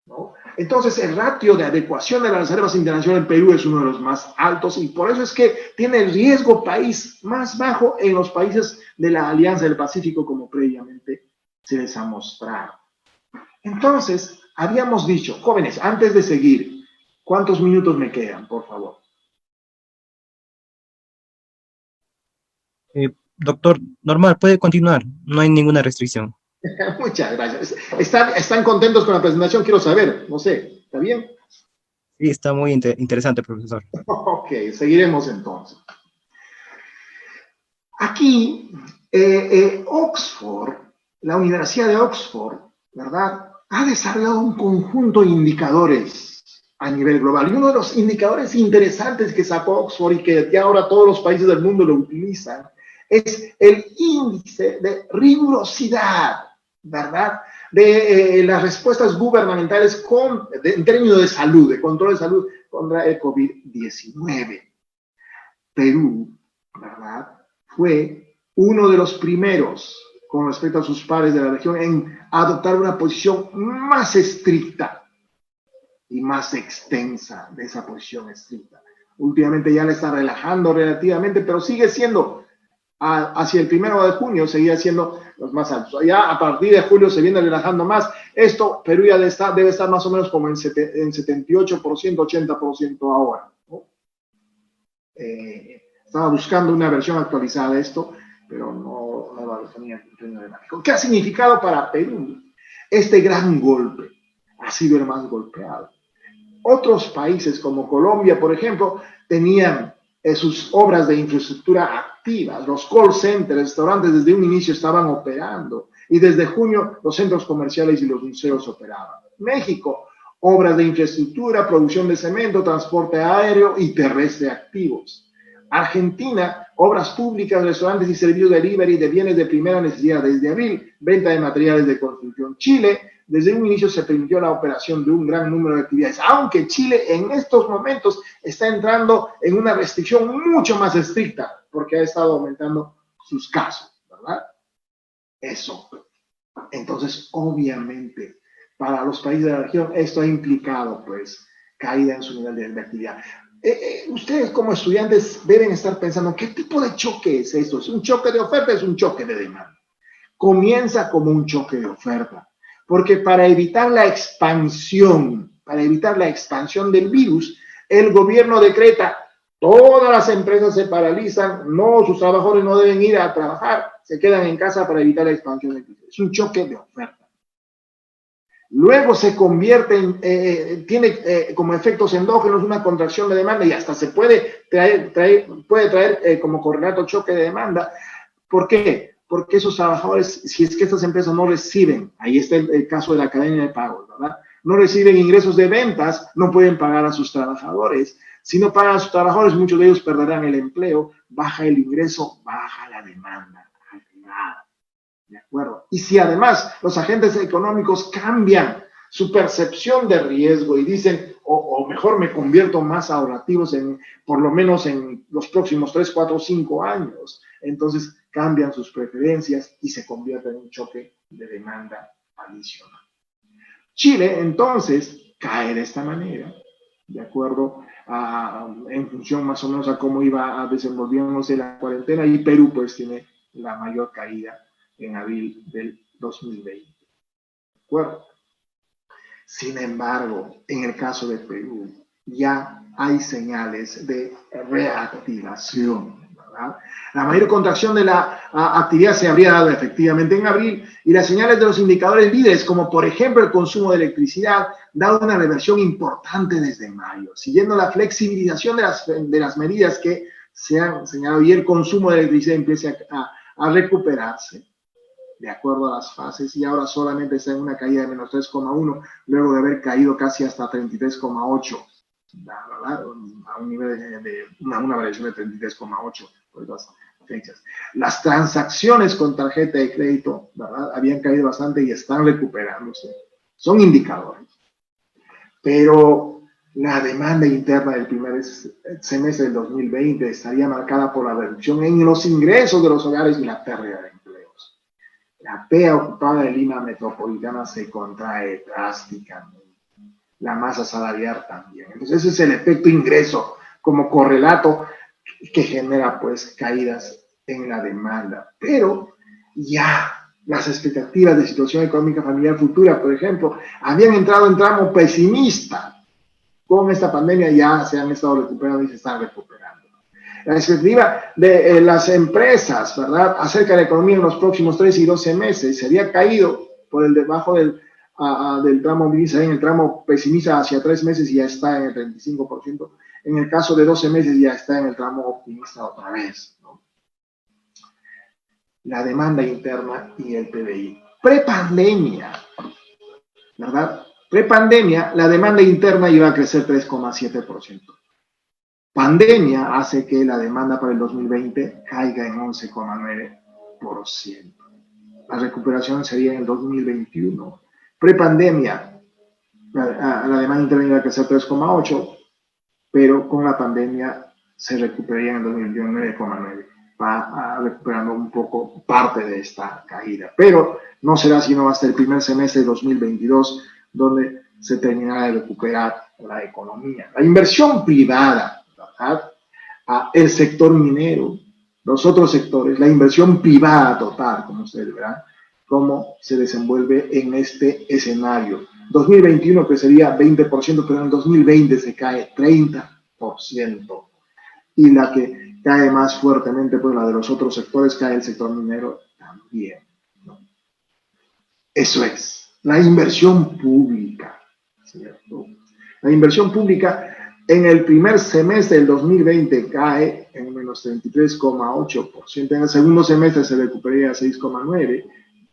¿no? Entonces, el ratio de adecuación de las reservas internacionales en Perú es uno de los más altos y por eso es que tiene el riesgo país más bajo en los países de la Alianza del Pacífico, como previamente se les ha mostrado. Entonces, habíamos dicho, jóvenes, antes de seguir, ¿cuántos minutos me quedan, por favor? Doctor, normal, puede continuar, no hay ninguna restricción. Muchas gracias. ¿Están contentos con la presentación? Quiero saber, no sé, ¿está bien? Sí, está muy interesante, profesor. Ok, seguiremos entonces. Aquí, Oxford, la Universidad de Oxford, ¿verdad?, ha desarrollado un conjunto de indicadores a nivel global. Y uno de los indicadores interesantes que sacó Oxford y que ya ahora todos los países del mundo lo utilizan es el índice de rigurosidad, ¿verdad?, de las respuestas gubernamentales en términos de salud, de control de salud contra el COVID-19. Perú, ¿verdad?, fue uno de los primeros con respecto a sus pares de la región en adoptar una posición más estricta y más extensa de esa posición estricta. Últimamente ya la está relajando relativamente, pero sigue siendo, hacia el 1 de junio, seguía siendo los más altos. Ya a partir de julio se viene relajando más. Esto, Perú ya debe estar más o menos como en 78%, 80% ahora, ¿no? Estaba buscando una versión actualizada de esto, pero no la tenía en términos de gráfico. ¿Qué ha significado para Perú este gran golpe? Ha sido el más golpeado. Otros países como Colombia, por ejemplo, tenían sus obras de infraestructura activas. Los call centers, restaurantes desde un inicio estaban operando y desde junio los centros comerciales y los museos operaban. México, obras de infraestructura, producción de cemento, transporte aéreo y terrestre activos. Argentina, obras públicas, restaurantes y servicios de delivery de bienes de primera necesidad desde abril, venta de materiales de construcción. Chile, desde un inicio se permitió la operación de un gran número de actividades, aunque Chile en estos momentos está entrando en una restricción mucho más estricta, porque ha estado aumentando sus casos, ¿verdad? Eso. Entonces, obviamente, para los países de la región, esto ha implicado, pues, caída en su nivel de actividad. Ustedes como estudiantes deben estar pensando, ¿qué tipo de choque es esto? ¿Es un choque de oferta? ¿Es un choque de demanda? Comienza como un choque de oferta, porque para evitar la expansión del virus, el gobierno decreta, todas las empresas se paralizan, no, sus trabajadores no deben ir a trabajar, se quedan en casa para evitar la expansión del virus. Es un choque de oferta. Luego se convierte tiene como efectos endógenos una contracción de demanda y hasta se puede traer como correlato choque de demanda. ¿Por qué? Porque esos trabajadores, si es que estas empresas no reciben, ahí está el caso de la cadena de pagos, ¿verdad?, no reciben ingresos de ventas, no pueden pagar a sus trabajadores. Si no pagan a sus trabajadores, muchos de ellos perderán el empleo, baja el ingreso, baja la demanda. ¿De acuerdo? Y si además los agentes económicos cambian su percepción de riesgo y dicen, o mejor me convierto más ahorrativos por lo menos en los próximos 3, 4, 5 años, entonces cambian sus preferencias y se convierte en un choque de demanda adicional. Chile, entonces, cae de esta manera, de acuerdo en función más o menos a cómo iba desenvolviéndose la cuarentena, y Perú pues tiene la mayor caída en abril del 2020. ¿De acuerdo? Sin embargo, en el caso de Perú, ya hay señales de reactivación, ¿verdad? La mayor contracción de la actividad se habría dado efectivamente en abril y las señales de los indicadores líderes, como por ejemplo el consumo de electricidad, da una reversión importante desde mayo, siguiendo la flexibilización de las medidas que se han señalado y el consumo de electricidad empieza a recuperarse de acuerdo a las fases, y ahora solamente está en una caída de menos 3,1, luego de haber caído casi hasta 33,8, ¿verdad?, a un nivel de una variación de 33,8 por las fechas. Las transacciones con tarjeta de crédito, ¿verdad?, habían caído bastante y están recuperándose. Son indicadores. Pero la demanda interna del primer semestre del 2020 estaría marcada por la reducción en los ingresos de los hogares y la pérdida de empleos. La PEA ocupada de Lima metropolitana se contrae drásticamente. La masa salarial también. Entonces ese es el efecto ingreso como correlato que genera pues caídas en la demanda. Pero ya las expectativas de situación económica familiar futura, por ejemplo, habían entrado en tramo pesimista. Con esta pandemia ya se han estado recuperando y se están recuperando. La expectativa de las empresas, ¿verdad?, acerca de la economía en los próximos 3 y 12 meses se había caído por el debajo del tramo gris, en el tramo pesimista hacia 3 meses y ya está en el 35%. En el caso de 12 meses ya está en el tramo optimista otra vez, ¿no? La demanda interna y el PBI. Prepandemia, ¿verdad? Prepandemia, la demanda interna iba a crecer 3,7%. Pandemia hace que la demanda para el 2020 caiga en 11,9%. La recuperación sería en el 2021. Prepandemia, la demanda interna iba a crecer 3,8%, pero con la pandemia se recuperaría en el 2021 9,9%. Va recuperando un poco parte de esta caída, pero no será sino hasta el primer semestre de 2022 donde se terminará de recuperar la economía. La inversión privada, ¿verdad?, el sector minero, los otros sectores, la inversión privada total, como ustedes verán, cómo se desenvuelve en este escenario. 2021 que sería 20%, pero en el 2020 se cae 30%. Y la que cae más fuertemente, pues la de los otros sectores, cae el sector minero también, ¿no? Eso es, la inversión pública, ¿cierto? La inversión pública en el primer semestre del 2020 cae en menos 33,8%, en el segundo semestre se recuperaría a 6,9%,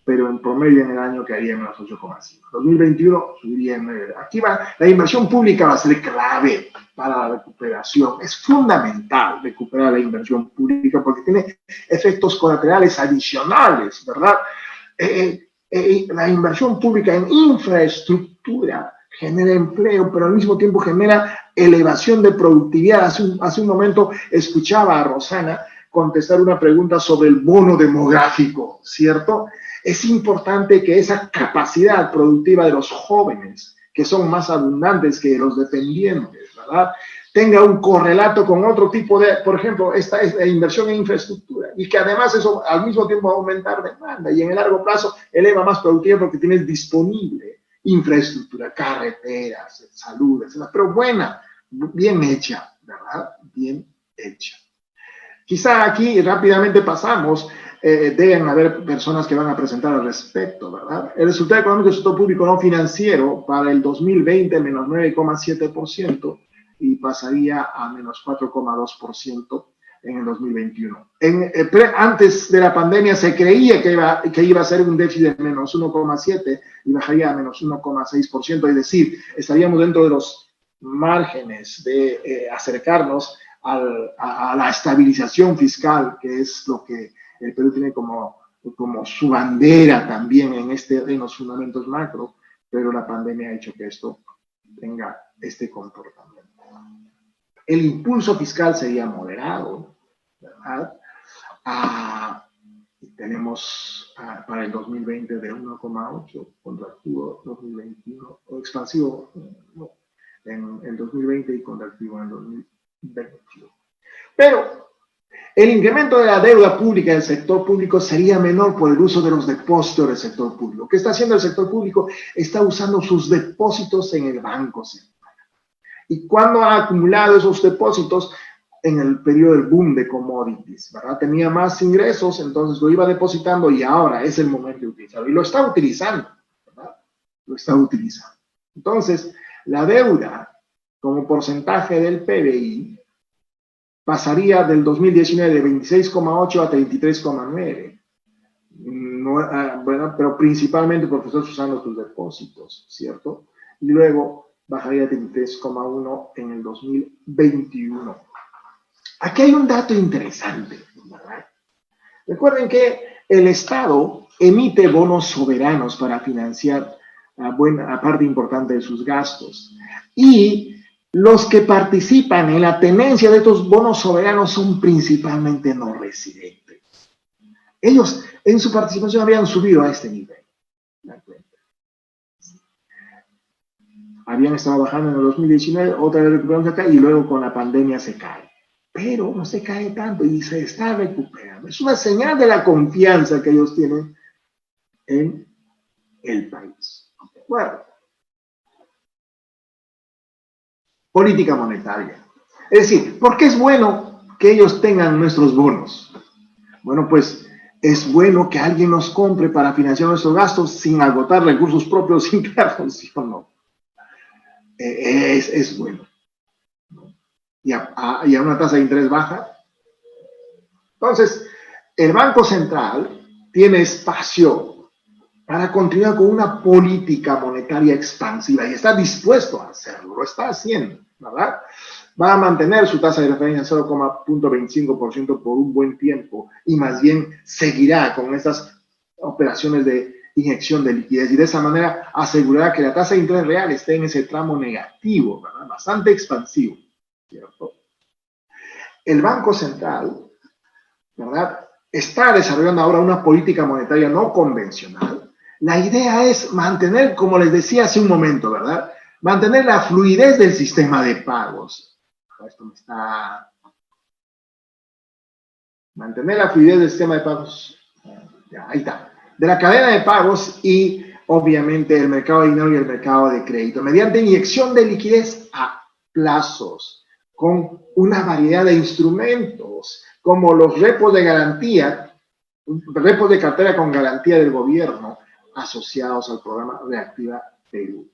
pero en promedio en el año caería en menos 8,5%. 2021 subiría en 9%. Aquí va, la inversión pública va a ser clave para la recuperación. Es fundamental recuperar la inversión pública porque tiene efectos colaterales adicionales, ¿verdad? La inversión pública en infraestructura genera empleo, pero al mismo tiempo genera elevación de productividad. Hace un momento escuchaba a Rosana contestar una pregunta sobre el bono demográfico, ¿cierto? Es importante que esa capacidad productiva de los jóvenes, que son más abundantes que los dependientes, ¿verdad?, tenga un correlato con otro tipo de, por ejemplo, esta es la inversión en infraestructura, y que además eso al mismo tiempo va a aumentar demanda y en el largo plazo eleva más productividad porque tienes disponible infraestructura, carreteras, salud, etc. Pero buena, bien hecha, ¿verdad? Bien hecha. Quizá aquí rápidamente pasamos, deben haber personas que van a presentar al respecto, ¿verdad? El resultado económico del sector público no financiero para el 2020 menos 9,7% y pasaría a menos 4,2% en el 2021. Antes de la pandemia se creía que iba a ser un déficit de menos 1,7% y bajaría a menos 1,6%, es decir, estaríamos dentro de los márgenes de acercarnos a la estabilización fiscal, que es lo que el Perú tiene como su bandera también en los fundamentos macro, pero la pandemia ha hecho que esto tenga este comportamiento. El impulso fiscal sería moderado, ¿verdad? Tenemos para el 2020 de 1,8, contractivo 2021, o expansivo no, en el 2020 y contractivo en el 2021. Pero el incremento de la deuda pública del sector público sería menor por el uso de los depósitos del sector público. ¿Qué está haciendo el sector público? Está usando sus depósitos en el Banco Central. ¿Y cuándo ha acumulado esos depósitos? En el periodo del boom de commodities, ¿verdad? Tenía más ingresos, entonces lo iba depositando y ahora es el momento de utilizarlo. Y lo está utilizando, ¿verdad? Lo está utilizando. Entonces, la deuda como porcentaje del PBI pasaría del 2019 de 26,8 a 33,9. Bueno, pero principalmente porque estás usando tus depósitos, ¿cierto? Y luego bajaría a 33,1 en el 2021. Aquí hay un dato interesante, ¿verdad? Recuerden que el Estado emite bonos soberanos para financiar a parte importante de sus gastos. Y los que participan en la tenencia de estos bonos soberanos son principalmente no residentes. Ellos en su participación habían subido a este nivel. Habían estado bajando en el 2019, otra vez recuperamos acá y luego con la pandemia se cae. Pero no se cae tanto y se está recuperando. Es una señal de la confianza que ellos tienen en el país. Bueno, política monetaria. Es decir, ¿por qué es bueno que ellos tengan nuestros bonos. Bueno, pues es bueno que alguien nos compre para financiar nuestros gastos sin agotar recursos propios internos, ¿sí o no? Es bueno. Y a una tasa de interés baja. Entonces, el Banco Central tiene espacio para continuar con una política monetaria expansiva y está dispuesto a hacerlo, lo está haciendo, ¿verdad? Va a mantener su tasa de referencia en 0,25% por un buen tiempo y más bien seguirá con estas operaciones de inyección de liquidez y de esa manera asegurará que la tasa de interés real esté en ese tramo negativo, ¿verdad? Bastante expansivo, ¿cierto? El Banco Central, ¿verdad?, está desarrollando ahora una política monetaria no convencional. La idea es mantener, como les decía hace un momento, ¿verdad?, mantener la fluidez del sistema de pagos. Esto me está... Mantener la fluidez del sistema de pagos. Ya, ahí está. De la cadena de pagos y, obviamente, el mercado de dinero y el mercado de crédito, mediante inyección de liquidez a plazos, con una variedad de instrumentos, como los repos de garantía, repos de cartera con garantía del gobierno, asociados al programa Reactiva Perú.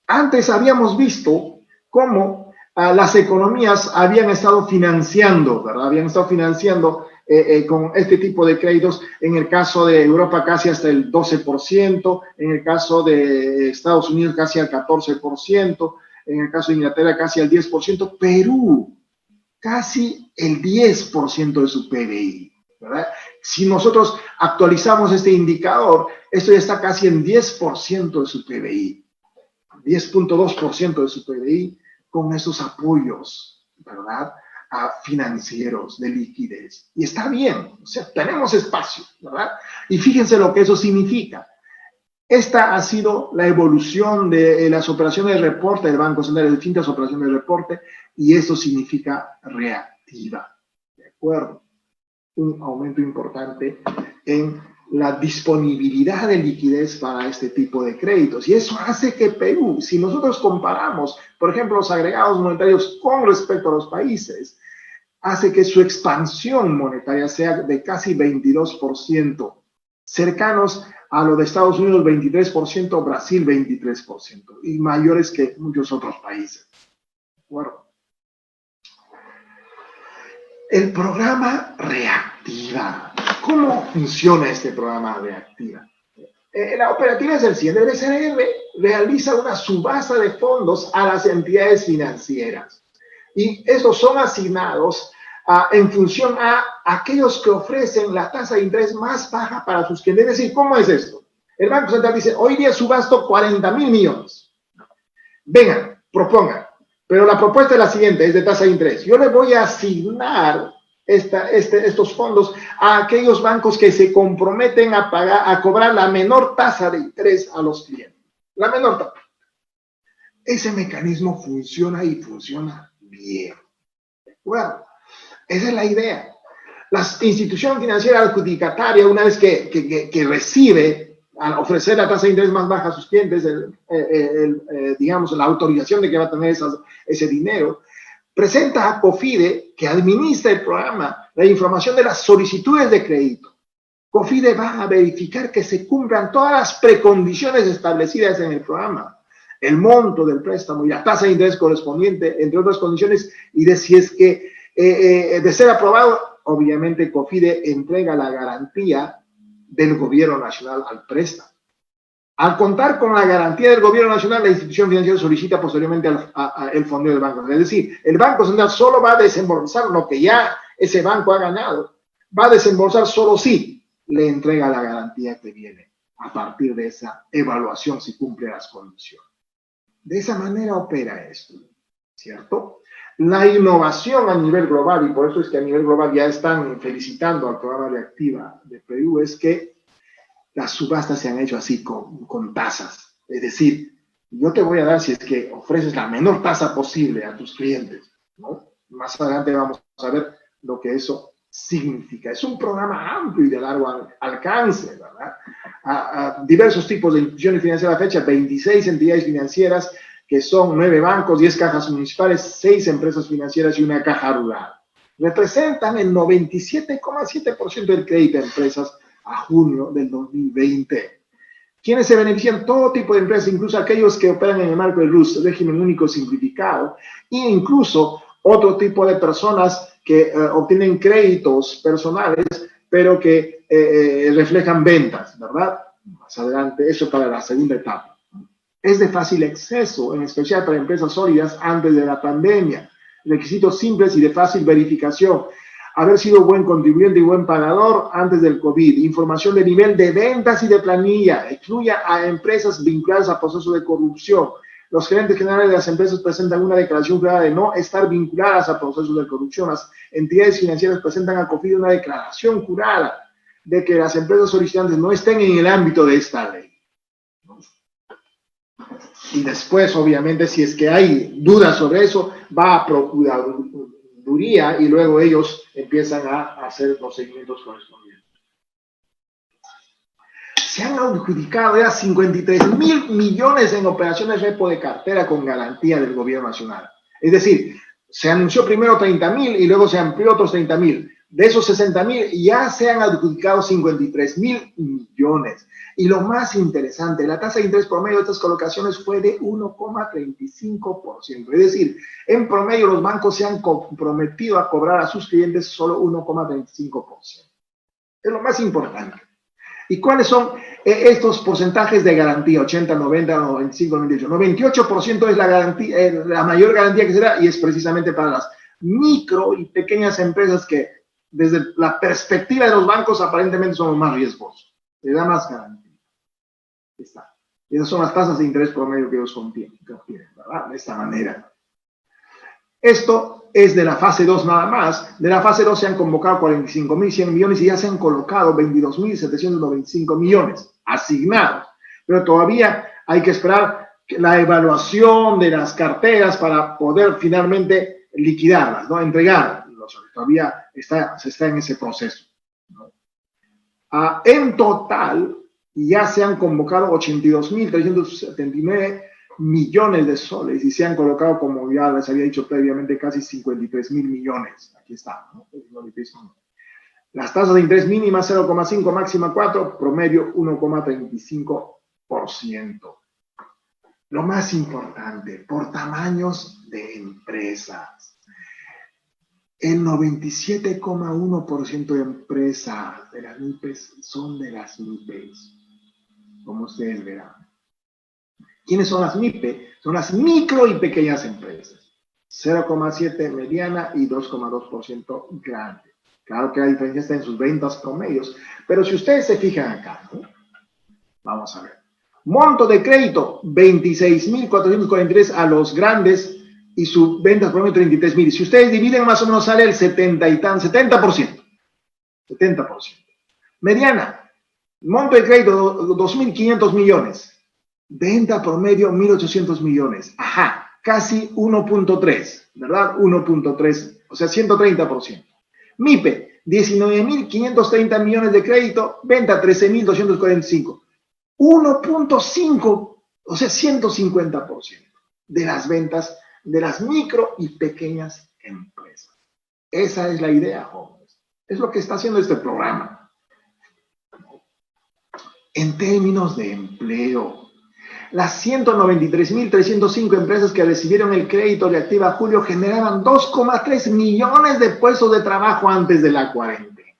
Antes habíamos visto cómo las economías habían estado financiando, ¿verdad? Habían estado financiando con este tipo de créditos, en el caso de Europa casi hasta el 12%, en el caso de Estados Unidos casi al 14%, en el caso de Inglaterra casi al 10%, Perú casi el 10% de su PBI, ¿verdad? Si nosotros actualizamos este indicador, esto ya está casi en 10% de su PBI, 10.2% de su PBI con esos apoyos, ¿verdad?, financieros, de liquidez. Y está bien, o sea, tenemos espacio, ¿verdad? Y fíjense lo que eso significa. Esta ha sido la evolución de las operaciones de reporte del Banco Central, de distintas operaciones de reporte, y eso significa reactiva, ¿de acuerdo? Un aumento importante en la disponibilidad de liquidez para este tipo de créditos. Y eso hace que Perú, si nosotros comparamos, por ejemplo, los agregados monetarios con respecto a los países, hace que su expansión monetaria sea de casi 22%, cercanos a lo de Estados Unidos 23%, Brasil 23%, y mayores que muchos otros países. ¿De acuerdo? El programa Reactiva. ¿Cómo funciona este programa Reactiva? La operativa es el siguiente. El BCR realiza una subasta de fondos a las entidades financieras. Y estos son asignados en función a aquellos que ofrecen la tasa de interés más baja para sus clientes. Es decir, ¿cómo es esto? El Banco Central dice, hoy día subasto 40.000 millones. Vengan, propongan. Pero la propuesta es la siguiente, es de tasa de interés. Yo le voy a asignar estos fondos a aquellos bancos que se comprometen a cobrar la menor tasa de interés a los clientes. La menor tasa. Ese mecanismo funciona y funciona bien. ¿De acuerdo? Esa es la idea. La institución financiera adjudicataria, una vez que recibe, al ofrecer la tasa de interés más baja a sus clientes, digamos, la autorización de que va a tener ese dinero, presenta a COFIDE, que administra el programa, la información de las solicitudes de crédito. COFIDE va a verificar que se cumplan todas las precondiciones establecidas en el programa, el monto del préstamo y la tasa de interés correspondiente, entre otras condiciones, y de si es que de ser aprobado, obviamente COFIDE entrega la garantía del gobierno nacional al préstamo. Al contar con la garantía del gobierno nacional, la institución financiera solicita posteriormente el fondeo del banco. Es decir, el Banco Central solo va a desembolsar lo que ya ese banco ha ganado. Va a desembolsar solo si le entrega la garantía que viene a partir de esa evaluación si cumple las condiciones. De esa manera opera esto, ¿cierto? La innovación a nivel global, y por eso es que a nivel global ya están felicitando al programa Reactiva de Perú, es que las subastas se han hecho así con tasas. Es decir, yo te voy a dar si es que ofreces la menor tasa posible a tus clientes, ¿no? Más adelante vamos a ver lo que eso significa. Es un programa amplio y de largo alcance, ¿verdad? A diversos tipos de instituciones financieras a la fecha, 26 entidades financieras, que son 9 bancos, 10 cajas municipales, 6 empresas financieras y una caja rural. representan el 97,7% del crédito a empresas a junio del 2020. Quienes se benefician todo tipo de empresas, incluso aquellos que operan en el marco del RUS, régimen único simplificado, e incluso otro tipo de personas que obtienen créditos personales, pero que reflejan ventas, ¿verdad? Más adelante, eso para la segunda etapa. Es de fácil acceso, en especial para empresas sólidas antes de la pandemia. Requisitos simples y de fácil verificación. Haber sido buen contribuyente y buen pagador antes del COVID. Información de nivel de ventas y de planilla. Excluye a empresas vinculadas a procesos de corrupción. Los gerentes generales de las empresas presentan una declaración jurada de no estar vinculadas a procesos de corrupción. Las entidades financieras presentan a COFIDE una declaración jurada de que las empresas solicitantes no estén en el ámbito de esta ley. Y después, obviamente, si es que hay dudas sobre eso, va a Procuraduría y luego ellos empiezan a hacer los seguimientos correspondientes. Se han adjudicado ya 53.000 millones en operaciones repo de cartera con garantía del gobierno nacional. Es decir, se anunció primero 30.000 y luego se amplió otros 30.000. De esos 60.000 ya se han adjudicado 53.000 millones. Y lo más interesante, la tasa de interés promedio de estas colocaciones fue de 1,35%. Es decir, en promedio los bancos se han comprometido a cobrar a sus clientes solo 1,35%. Es lo más importante. ¿Y cuáles son estos porcentajes de garantía? 80, 90, 95, 98. 98% es la garantía, la mayor garantía que se da, y es precisamente para las micro y pequeñas empresas que desde la perspectiva de los bancos aparentemente son los más riesgosos. Le da más garantía. Ahí está. Esas son las tasas de interés promedio que ellos obtienen, ¿verdad? De esta manera. Esto es de la fase 2 nada más. De la fase 2 se han convocado 45.100 millones y ya se han colocado 22.795 millones asignados. Pero todavía hay que esperar la evaluación de las carteras para poder finalmente liquidarlas, ¿no? Entregarlas. Todavía se está en ese proceso, ¿no? En total, ya se han convocado 82.379 millones de soles y se han colocado, como ya les había dicho previamente, casi 53.000 millones. Aquí está, ¿no? Las tasas de interés mínimas 0,5, máxima 4, promedio 1,35%. Lo más importante, por tamaños de empresas. El 97,1% de empresas de las MIPES son de las MIPES, como ustedes verán. ¿Quiénes son las MIPE? Son las micro y pequeñas empresas. 0,7% mediana y 2,2% grande. Claro que la diferencia está en sus ventas promedios, pero si ustedes se fijan acá, ¿no? Vamos a ver. Monto de crédito, 26.443 a los grandes y su ventas promedio 33.000. Si ustedes dividen, más o menos sale el 70%. Mediana, monto de crédito 2.500 millones. Venta promedio 1.800 millones. Ajá, casi 1.3, ¿verdad? 1.3, o sea, 130%. MIPE, 19.530 millones de crédito, venta 13.245. 1.5, o sea, 150% de las ventas de las micro y pequeñas empresas. Esa es la idea, jóvenes. Es lo que está haciendo este programa. En términos de empleo, las 193.305 empresas que recibieron el crédito de Reactiva Julio generaban 2,3 millones de puestos de trabajo antes de la cuarentena.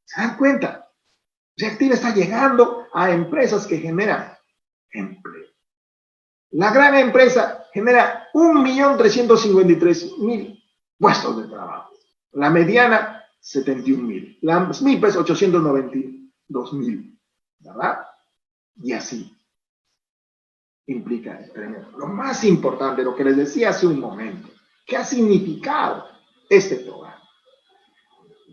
¿Se dan cuenta? Reactiva está llegando a empresas que generan empleo. La gran empresa genera 1.353.000 puestos de trabajo. La mediana, 71.000. Las MIPES, 892.000. ¿Verdad? Y así implica el premio. Lo más importante, lo que les decía hace un momento, ¿qué ha significado este programa?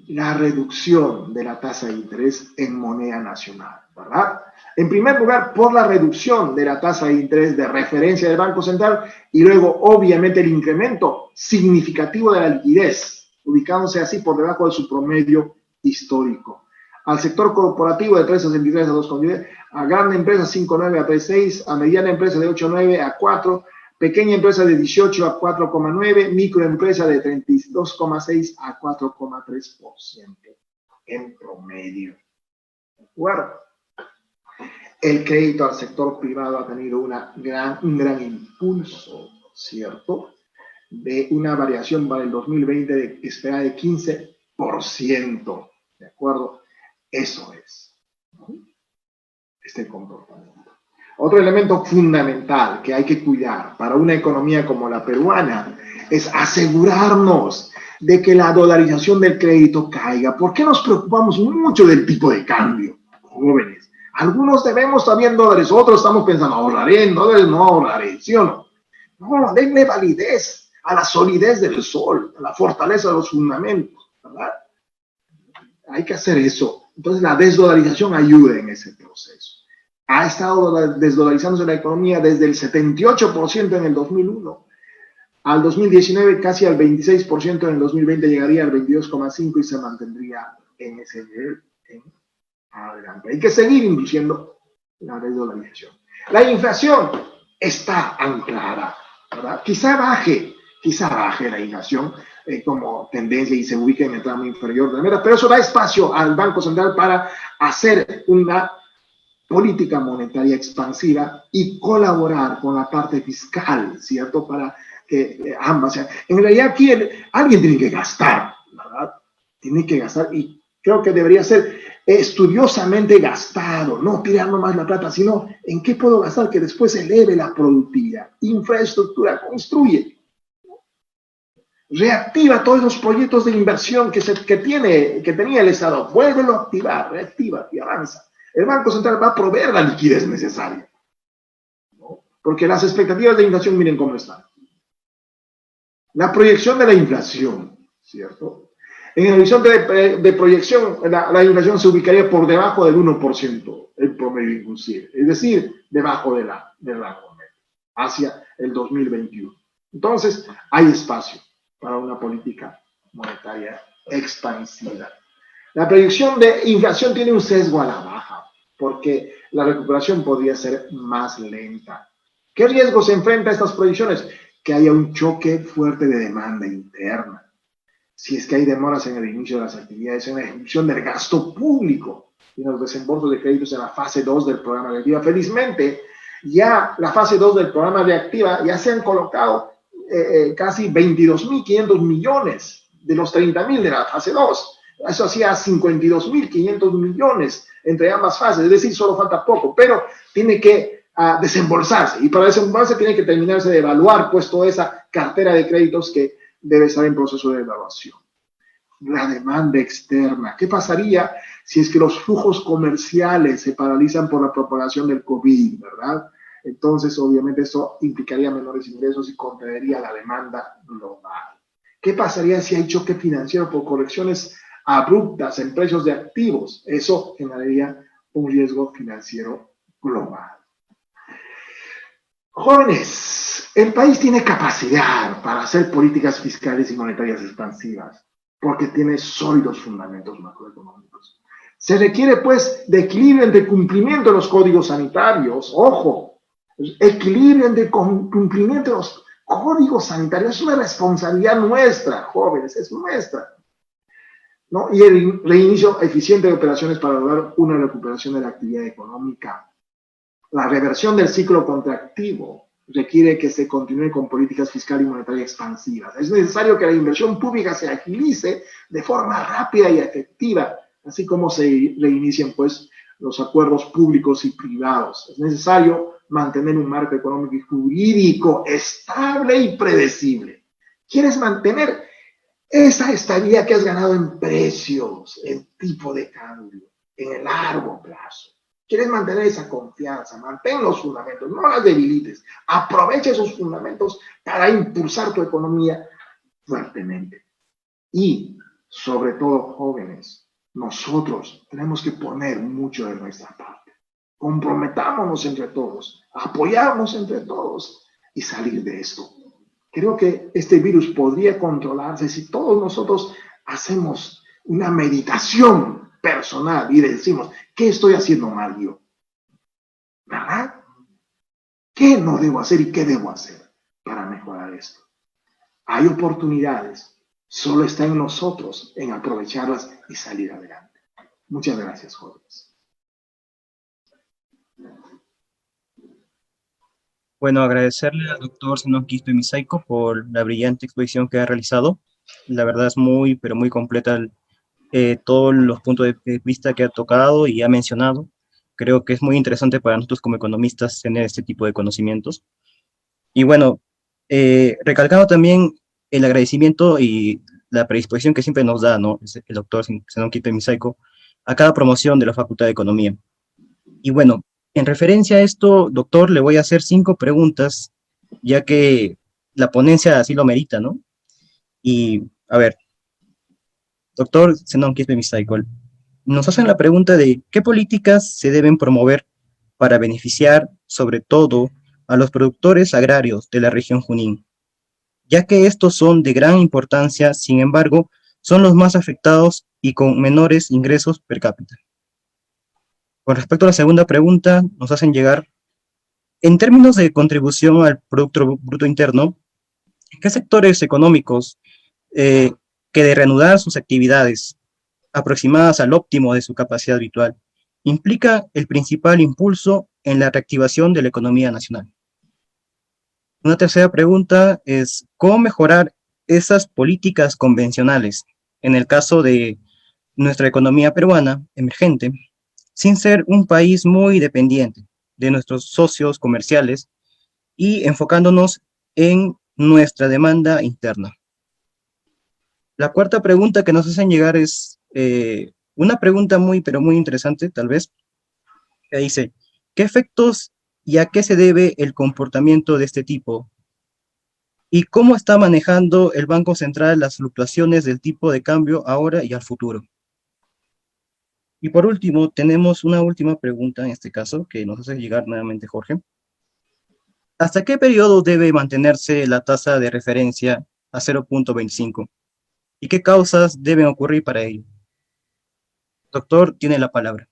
La reducción de la tasa de interés en moneda nacional, ¿verdad? En primer lugar, por la reducción de la tasa de interés de referencia del Banco Central y luego, obviamente, el incremento significativo de la liquidez, ubicándose así por debajo de su promedio histórico. Al sector corporativo de 3,63 a 2,10, a grande empresa 5,9 a 3,6, a mediana empresa de 8,9 a 4, pequeña empresa de 18 a 4,9%, microempresa de 32,6 a 4,3% en promedio. ¿De acuerdo? El crédito al sector privado ha tenido un gran impulso, ¿cierto? De una variación para el 2020 esperada de 15%, ¿de acuerdo? Eso es, ¿no? Este comportamiento. Otro elemento fundamental que hay que cuidar para una economía como la peruana es asegurarnos de que la dolarización del crédito caiga. ¿Por qué nos preocupamos mucho del tipo de cambio, jóvenes? Algunos debemos todavía en dólares, otros estamos pensando, ahorraré en dólares, no ahorraré, ¿sí o no? No, denle validez a la solidez del sol, a la fortaleza de los fundamentos, ¿verdad? Hay que hacer eso. Entonces la desdolarización ayuda en ese proceso. Ha estado desdolarizándose la economía desde el 78% en el 2001 al 2019, casi al 26%, en el 2020 llegaría al 22,5% y se mantendría en ese nivel en adelante. Hay que seguir induciendo la desdolarización. La inflación está anclada, ¿verdad? Quizá baje la inflación como tendencia y se ubique en el tramo inferior de la meta, pero eso da espacio al Banco Central para hacer una política monetaria expansiva y colaborar con la parte fiscal, ¿cierto? Para que ambas sean. En realidad aquí alguien tiene que gastar, ¿verdad? Tiene que gastar y creo que debería ser estudiosamente gastado, no tirando más la plata, sino en qué puedo gastar que después eleve la productividad. Infraestructura, construye. Reactiva todos los proyectos de inversión que tenía el Estado. Vuélvelo a activar, reactiva y avanza. El Banco Central va a proveer la liquidez necesaria, ¿no? Porque las expectativas de inflación, miren cómo están. La proyección de la inflación, ¿cierto? En el horizonte de proyección, la inflación se ubicaría por debajo del 1%, el promedio inclusive, es decir, debajo del rango medio, hacia el 2021. Entonces, hay espacio para una política monetaria expansiva. La proyección de inflación tiene un sesgo a la baja, porque la recuperación podría ser más lenta. ¿Qué riesgos se enfrenta a estas proyecciones? Que haya un choque fuerte de demanda interna. Si es que hay demoras en el inicio de las actividades, en la ejecución del gasto público y en los desembolsos de créditos en la fase 2 del programa Reactiva. Felizmente, ya la fase 2 del programa Reactiva ya se han colocado casi 22.500 millones de los 30.000 de la fase 2. Eso hacía 52.500 millones entre ambas fases, es decir, solo falta poco, pero tiene que desembolsarse, y para desembolsarse tiene que terminarse de evaluar pues toda esa cartera de créditos que debe estar en proceso de evaluación. La demanda externa, ¿qué pasaría si es que los flujos comerciales se paralizan por la propagación del COVID, verdad? Entonces, obviamente, eso implicaría menores ingresos y contraería la demanda global. ¿Qué pasaría si hay choque financiero por correcciones abruptas en precios de activos? Eso generaría un riesgo financiero global. Jóvenes, el país tiene capacidad para hacer políticas fiscales y monetarias expansivas porque tiene sólidos fundamentos macroeconómicos. Se requiere, pues, de equilibrio entre cumplimiento de los códigos sanitarios. Ojo, equilibrio entre cumplimiento de los códigos sanitarios. Es una responsabilidad nuestra, jóvenes, es nuestra, ¿no? Y el reinicio eficiente de operaciones para lograr una recuperación de la actividad económica. La reversión del ciclo contractivo requiere que se continúe con políticas fiscales y monetarias expansivas. Es necesario que la inversión pública se agilice de forma rápida y efectiva, así como se reinicien pues los acuerdos públicos y privados. Es necesario mantener un marco económico y jurídico estable y predecible. ¿Quieres mantener esa estabilidad que has ganado en precios, en tipo de cambio, en el largo plazo? ¿Quieres mantener esa confianza? Mantén los fundamentos, no las debilites. Aprovecha esos fundamentos para impulsar tu economía fuertemente. Y, sobre todo, jóvenes, nosotros tenemos que poner mucho de nuestra parte. Comprometámonos entre todos, apoyarnos entre todos y salir de esto. Creo que este virus podría controlarse si todos nosotros hacemos una meditación personal y decimos, ¿qué estoy haciendo mal yo? ¿Verdad? ¿Qué no debo hacer y qué debo hacer? para mejorar esto. Hay oportunidades, solo está en nosotros en aprovecharlas y salir adelante. Muchas gracias, jóvenes. Bueno, agradecerle al doctor Zenón Quispe Misaico por la brillante exposición que ha realizado. La verdad es muy, pero muy completa todos los puntos de vista que ha tocado y ha mencionado. Creo que es muy interesante para nosotros como economistas tener este tipo de conocimientos. Y bueno, recalcando también el agradecimiento y la predisposición que siempre nos da, ¿no? El doctor Zenón Quispe Misaico a cada promoción de la Facultad de Economía. Y bueno, en referencia a esto, doctor, le voy a hacer 5 preguntas, ya que la ponencia así lo merita, ¿no? Y, a ver, doctor Zenón Quispe Misaico, nos hacen la pregunta de qué políticas se deben promover para beneficiar, sobre todo, a los productores agrarios de la región Junín, ya que estos son de gran importancia, sin embargo, son los más afectados y con menores ingresos per cápita. Con respecto a la segunda pregunta, nos hacen llegar, en términos de contribución al Producto Bruto Interno, ¿qué sectores económicos eh, que de reanudar sus actividades aproximadas al óptimo de su capacidad habitual implica el principal impulso en la reactivación de la economía nacional? Una tercera pregunta es, ¿cómo mejorar esas políticas convencionales en el caso de nuestra economía peruana emergente, sin ser un país muy dependiente de nuestros socios comerciales y enfocándonos en nuestra demanda interna? La cuarta pregunta que nos hacen llegar es una pregunta muy, pero muy interesante, tal vez, que dice, ¿qué efectos y a qué se debe el comportamiento de este tipo? ¿Y cómo está manejando el Banco Central las fluctuaciones del tipo de cambio ahora y al futuro? Y por último, tenemos una última pregunta en este caso, que nos hace llegar nuevamente Jorge. ¿Hasta qué periodo debe mantenerse la tasa de referencia a 0,25? ¿Y qué causas deben ocurrir para ello? Doctor, tiene la palabra.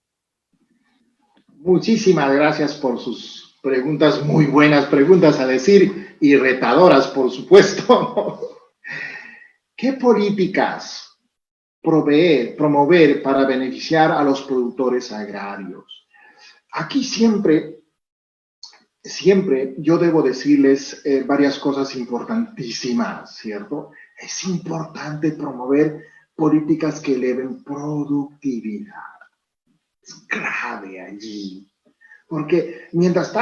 Muchísimas gracias por sus preguntas, muy buenas preguntas a decir y retadoras, por supuesto. ¿Qué políticas promover para beneficiar a los productores agrarios? Aquí siempre yo debo decirles varias cosas importantísimas, ¿cierto? Es importante promover políticas que eleven productividad. Es clave allí. Porque mientras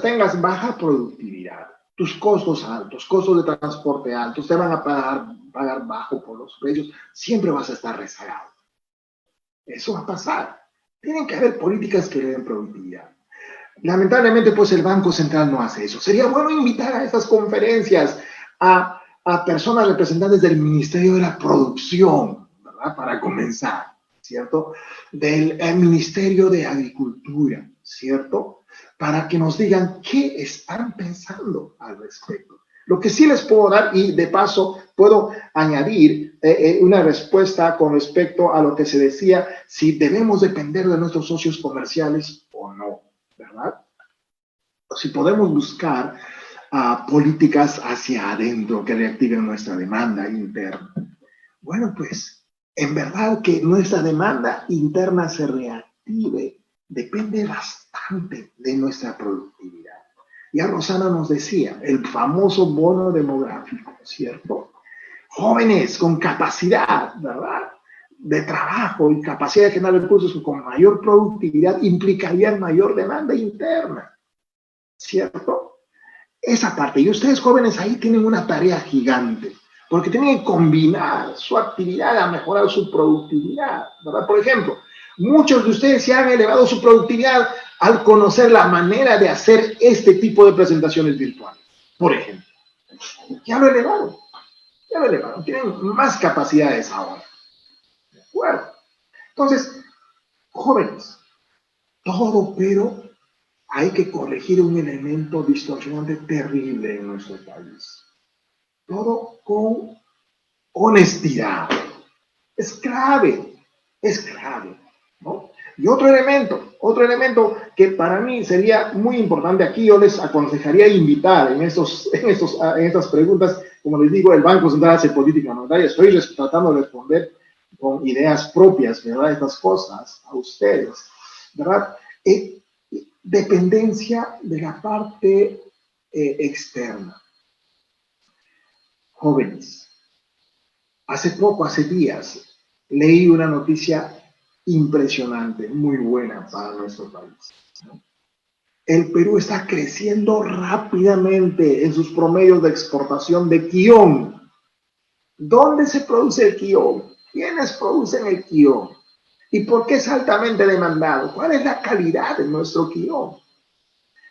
tengas baja productividad, tus costos altos, costos de transporte altos, te van a pagar bajo por los precios, siempre vas a estar rezagado. Eso va a pasar. Tienen que haber políticas que le den productividad. Lamentablemente, pues el Banco Central no hace eso. Sería bueno invitar a estas conferencias a personas representantes del Ministerio de la Producción, ¿verdad? Para comenzar, ¿cierto? Del Ministerio de Agricultura, ¿cierto? Para que nos digan qué están pensando al respecto. Lo que sí les puedo dar, y de paso puedo añadir una respuesta con respecto a lo que se decía, si debemos depender de nuestros socios comerciales o no, ¿verdad? Si podemos buscar políticas hacia adentro que reactiven nuestra demanda interna. Bueno, pues, en verdad que nuestra demanda interna se reactive depende bastante de nuestra productividad. Ya Rosana nos decía, el famoso bono demográfico, ¿cierto? Jóvenes con capacidad, ¿verdad? De trabajo y capacidad de generar recursos con mayor productividad implicarían mayor demanda interna, ¿cierto? Esa parte. Y ustedes jóvenes ahí tienen una tarea gigante, porque tienen que combinar su actividad a mejorar su productividad, ¿verdad? Por ejemplo, muchos de ustedes se han elevado su productividad al conocer la manera de hacer este tipo de presentaciones virtuales, por ejemplo. Ya lo elevaron, tienen más capacidades ahora. ¿De acuerdo? Entonces, jóvenes, todo, pero hay que corregir un elemento distorsionante terrible en nuestro país. Todo con honestidad. Es clave, ¿no? Y otro elemento que para mí sería muy importante aquí, yo les aconsejaría invitar en estas preguntas, como les digo, el Banco Central hace política monetaria, estoy tratando de responder con ideas propias, ¿verdad? Estas cosas a ustedes, ¿verdad? Dependencia de la parte externa. Jóvenes, hace días, leí una noticia impresionante, muy buena para nuestro país, ¿no? El Perú está creciendo rápidamente en sus promedios de exportación de quión. ¿Dónde se produce el quión? ¿Quiénes producen el quión? ¿Y por qué es altamente demandado? ¿Cuál es la calidad de nuestro quión?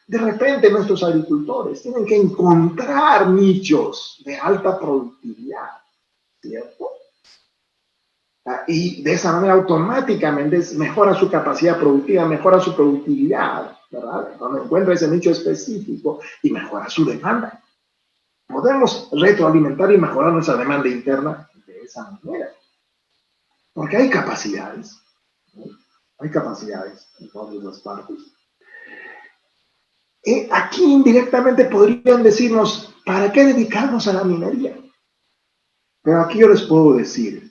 De repente nuestros agricultores tienen que encontrar nichos de alta productividad, ¿cierto? Y de esa manera automáticamente mejora su capacidad productiva, mejora su productividad, ¿verdad? Cuando encuentra ese nicho específico y mejora su demanda. Podemos retroalimentar y mejorar nuestra demanda interna de esa manera. Porque hay capacidades, ¿no? Hay capacidades en todas esas partes. Aquí indirectamente podrían decirnos, ¿para qué dedicarnos a la minería? Pero aquí yo les puedo decir,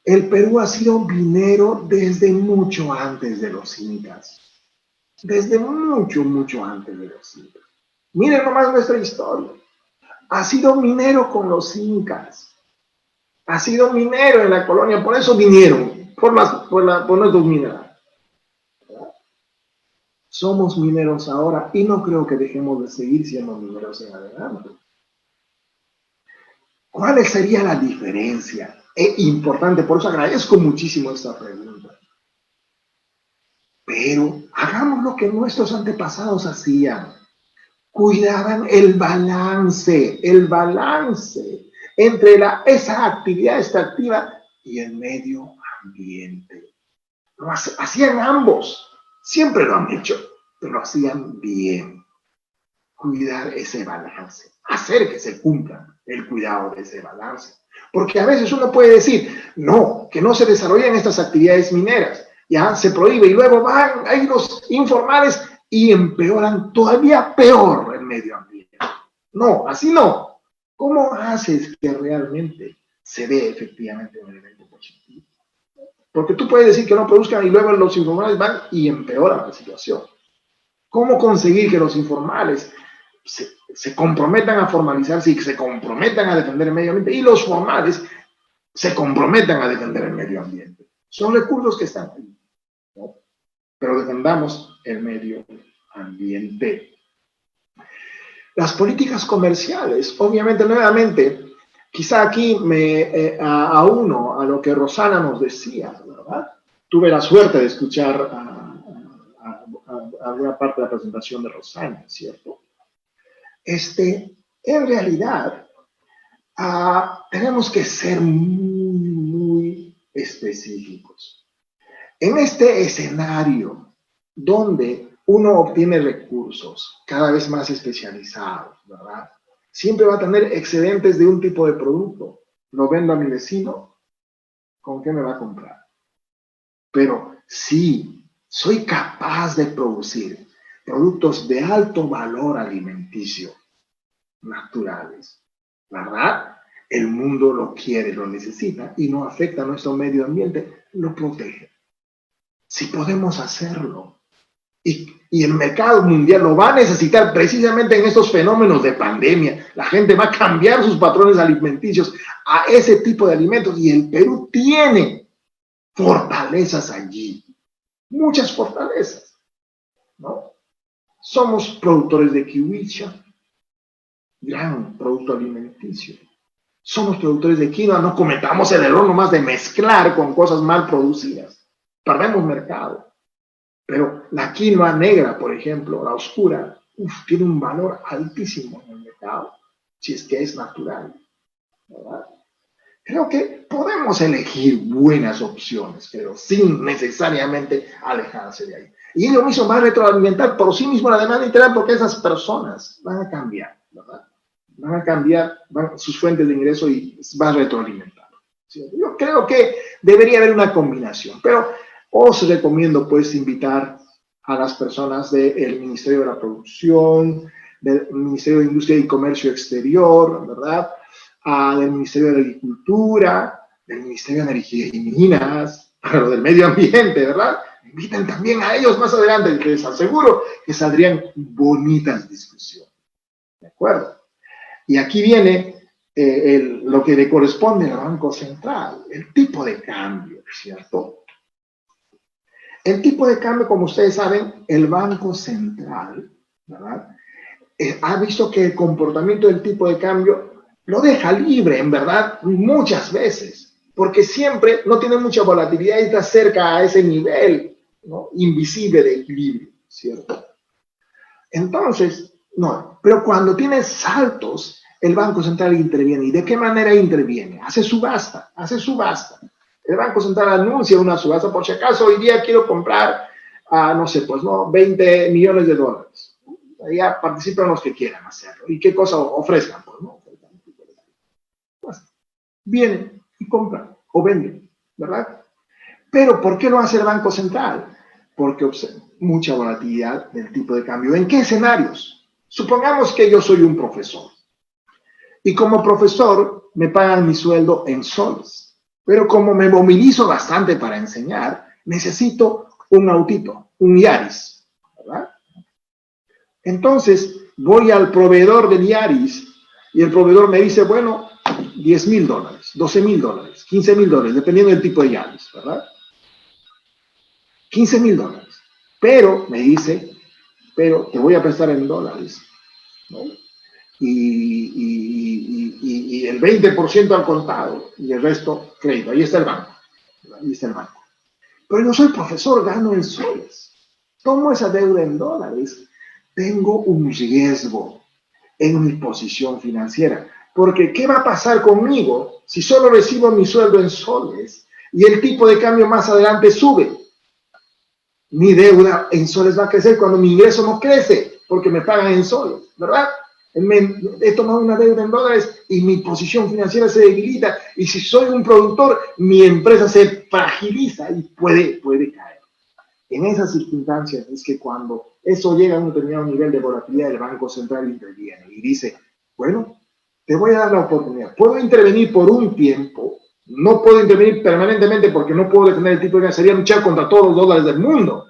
el Perú ha sido minero desde mucho antes de los incas. Desde mucho antes de los incas. Miren nomás nuestra historia. Ha sido minero con los incas. Ha sido minero en la colonia, por eso vinieron, por nuestros minerales. Somos mineros ahora y no creo que dejemos de seguir siendo mineros en adelante. ¿Cuál sería la diferencia? Es importante, por eso agradezco muchísimo esta pregunta. Pero hagamos lo que nuestros antepasados hacían. Cuidaban el balance entre esa actividad extractiva y el medio ambiente. Lo hacían ambos. Siempre lo han hecho, pero lo hacían bien. Cuidar ese balance, hacer que se cumpla el cuidado de ese balance. Porque a veces uno puede decir, no, que no se desarrollen estas actividades mineras, ya se prohíbe y luego van ahí los informales y empeoran todavía peor el medio ambiente. No, así no. ¿Cómo haces que realmente se dé efectivamente un elemento positivo? Porque tú puedes decir que no produzcan y luego los informales van y empeoran la situación. ¿Cómo conseguir que los informales se comprometan a formalizarse y que se comprometan a defender el medio ambiente y los formales se comprometan a defender el medio ambiente? Son recursos que están ahí, ¿no? Pero defendamos el medio ambiente. Las políticas comerciales, obviamente, nuevamente, quizá aquí a lo que Rosana nos decía, ¿verdad? Tuve la suerte de escuchar alguna parte de la presentación de Rosana, ¿cierto? En realidad, tenemos que ser muy específicos. En este escenario donde uno obtiene recursos cada vez más especializados, ¿verdad? Siempre va a tener excedentes de un tipo de producto. Lo vendo a mi vecino, ¿con qué me va a comprar? Pero sí, soy capaz de producir productos de alto valor alimenticio, naturales, ¿verdad? El mundo lo quiere, lo necesita y no afecta a nuestro medio ambiente, lo protege. Si podemos hacerlo, y el mercado mundial lo va a necesitar precisamente en estos fenómenos de pandemia, la gente va a cambiar sus patrones alimenticios a ese tipo de alimentos y el Perú tiene fortalezas allí, muchas fortalezas, ¿no? Somos productores de kiwicha, gran producto alimenticio. Somos productores de quinoa, no cometamos el error nomás de mezclar con cosas mal producidas. Perdemos mercado. Pero la quinoa negra, por ejemplo, la oscura, tiene un valor altísimo en el mercado, si es que es natural, ¿verdad? Creo que podemos elegir buenas opciones, pero sin necesariamente alejarse de ahí. Y ello mismo va a retroalimentar por sí mismo la demanda interna porque esas personas van a cambiar, ¿verdad? Van a cambiar sus fuentes de ingreso y va a retroalimentar. ¿Sí? Yo creo que debería haber una combinación, pero Os recomiendo pues invitar a las personas del Ministerio de la Producción, del Ministerio de Industria y Comercio Exterior, ¿verdad? Del Ministerio de Agricultura, del Ministerio de Energía y Minas, pero del Medio Ambiente, ¿verdad? Inviten también a ellos más adelante, que les aseguro que saldrían bonitas discusiones, ¿de acuerdo? Y aquí viene lo que le corresponde al Banco Central, el tipo de cambio, ¿cierto? El tipo de cambio, como ustedes saben, el Banco Central, ¿verdad? Ha visto que el comportamiento del tipo de cambio lo deja libre, en verdad, muchas veces, porque siempre no tiene mucha volatilidad y está cerca a ese nivel, ¿no?, invisible de equilibrio, ¿cierto? Entonces, no, pero cuando tiene saltos, el Banco Central interviene. ¿Y de qué manera interviene? Hace subasta, hace subasta. El Banco Central anuncia una subasta, por si acaso hoy día quiero comprar, no sé, pues, ¿no?, 20 millones de dólares. Ya participan los que quieran hacerlo. ¿Y qué cosa ofrezcan? Pues, ¿no? Pues, vienen y compran o venden, ¿verdad? Pero ¿por qué lo hace el Banco Central? Porque observa mucha volatilidad del tipo de cambio. ¿En qué escenarios? Supongamos que yo soy un profesor y como profesor me pagan mi sueldo en soles, pero como me movilizo bastante para enseñar, necesito un autito, un Yaris, ¿verdad? Entonces voy al proveedor del Yaris y el proveedor me dice, bueno, $10,000, $12,000, $15,000, dependiendo del tipo de Yaris, ¿verdad? $15,000. Pero me dice, pero te voy a prestar en dólares, ¿no? Y el 20% al contado y el resto crédito. Ahí está el banco. Ahí está el banco. Pero yo soy profesor, gano en soles. Tomo esa deuda en dólares. Tengo un riesgo en mi posición financiera. Porque ¿qué va a pasar conmigo si solo recibo mi sueldo en soles y el tipo de cambio más adelante sube? Mi deuda en soles va a crecer cuando mi ingreso no crece, porque me pagan en soles, ¿verdad? He tomado una deuda en dólares y mi posición financiera se debilita. Y si soy un productor, mi empresa se fragiliza y puede caer. En esas circunstancias es que cuando eso llega a un determinado nivel de volatilidad, el Banco Central interviene y dice, bueno, te voy a dar la oportunidad. Puedo intervenir por un tiempo, no puedo intervenir permanentemente porque no puedo detener el tipo de cambio. Sería luchar contra todos los dólares del mundo,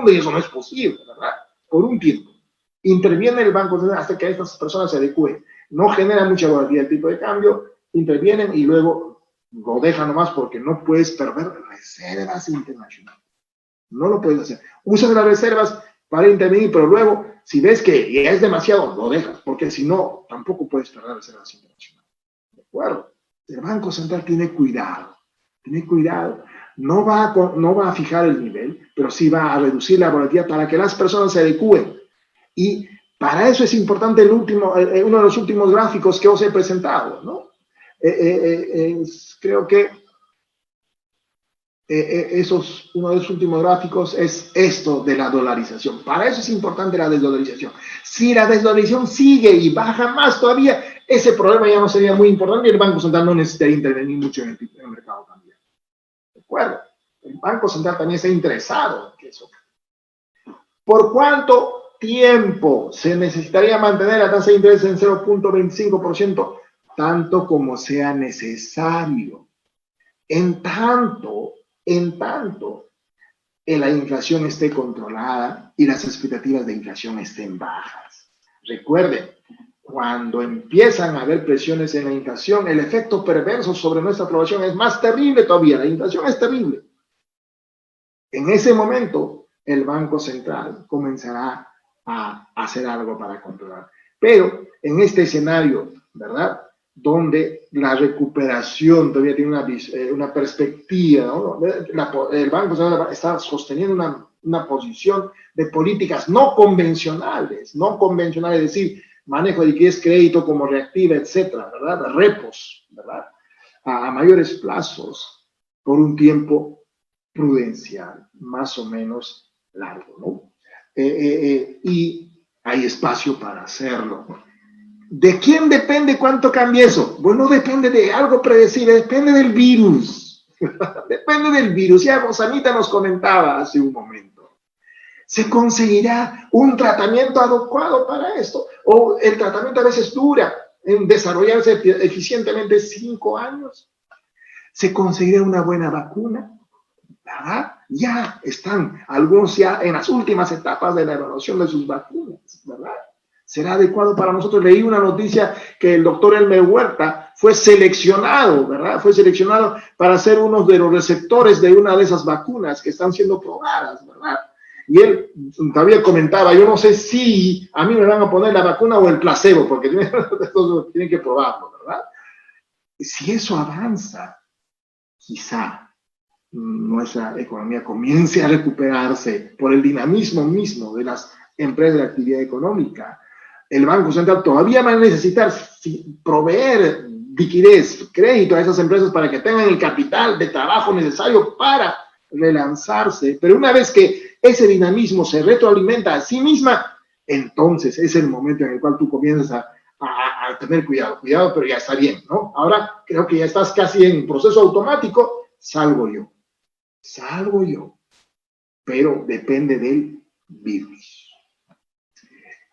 y eso no es posible, ¿verdad? Por un tiempo. Interviene el Banco Central hasta que estas personas se adecúen. No genera mucha volatilidad el tipo de cambio, intervienen y luego lo dejan nomás porque no puedes perder reservas internacionales. No lo puedes hacer. Usas las reservas para intervenir, pero luego, si ves que ya es demasiado, lo dejas, porque si no, tampoco puedes perder reservas internacionales. ¿De acuerdo? El Banco Central tiene cuidado, no va a fijar el nivel, pero sí va a reducir la volatilidad para que las personas se adecúen. Y para eso es importante uno de los últimos gráficos que os he presentado, ¿no? Creo que uno de los últimos gráficos es esto de la dolarización. Para eso es importante la desdolarización. Si la desdolarización sigue y baja más todavía, ese problema ya no sería muy importante y el Banco Central no necesitaría intervenir mucho en el mercado también. ¿De acuerdo? El Banco Central también está interesado en que eso. ¿Por cuánto tiempo se necesitaría mantener la tasa de interés en 0.25%? Tanto como sea necesario. En tanto la inflación esté controlada y las expectativas de inflación estén bajas. Recuerden, cuando empiezan a haber presiones en la inflación, el efecto perverso sobre nuestra población es más terrible todavía. La inflación es terrible. En ese momento, el Banco Central comenzará a hacer algo para controlar. Pero en este escenario, ¿verdad?, donde la recuperación todavía tiene una perspectiva, ¿no? El Banco Central está sosteniendo una posición de políticas no convencionales, es decir, manejo de liquidez, crédito como reactiva, etcétera, ¿verdad? Repos, ¿verdad? A mayores plazos por un tiempo prudencial, más o menos largo, ¿no? Y hay espacio para hacerlo. ¿De quién depende cuánto cambie eso? Bueno, no depende de algo predecible, depende del virus. Depende del virus. Ya Rosanita nos comentaba hace un momento. ¿Se conseguirá un tratamiento adecuado para esto? ¿O el tratamiento a veces dura en desarrollarse eficientemente 5 años? ¿Se conseguirá una buena vacuna? ¿Verdad? Ya están algunos ya en las últimas etapas de la evaluación de sus vacunas, ¿verdad? ¿Será adecuado para nosotros? Leí una noticia que el doctor Elmer Huerta fue seleccionado, ¿verdad? Fue seleccionado para ser uno de los receptores de una de esas vacunas que están siendo probadas, ¿verdad? Y él todavía comentaba, yo no sé si a mí me van a poner la vacuna o el placebo, porque tienen que probarlo, ¿verdad? Si eso avanza, quizá nuestra economía comience a recuperarse por el dinamismo mismo de las empresas de actividad económica. El Banco Central todavía va a necesitar proveer liquidez, crédito a esas empresas para que tengan el capital de trabajo necesario para relanzarse, pero una vez que ese dinamismo se retroalimenta a sí misma, entonces es el momento en el cual tú comienzas a tener cuidado, pero ya está bien, ¿no? Ahora creo que ya estás casi en proceso automático, salgo yo, pero depende del virus.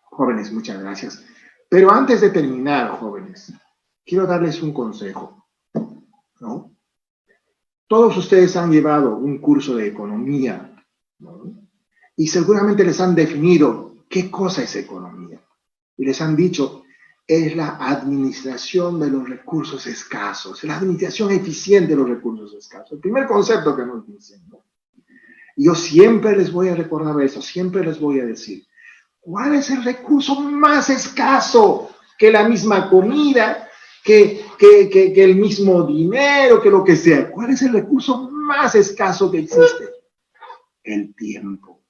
Jóvenes, muchas gracias. Pero antes de terminar, jóvenes, quiero darles un consejo, ¿no? Todos ustedes han llevado un curso de economía, ¿no? Y seguramente les han definido qué cosa es economía. Y les han dicho, es la administración de los recursos escasos, la administración eficiente de los recursos escasos. El primer concepto que nos dicen, ¿no? Y yo siempre les voy a recordar eso, siempre les voy a decir, ¿cuál es el recurso más escaso que la misma comida, que el mismo dinero, que lo que sea? ¿Cuál es el recurso más escaso que existe? El tiempo.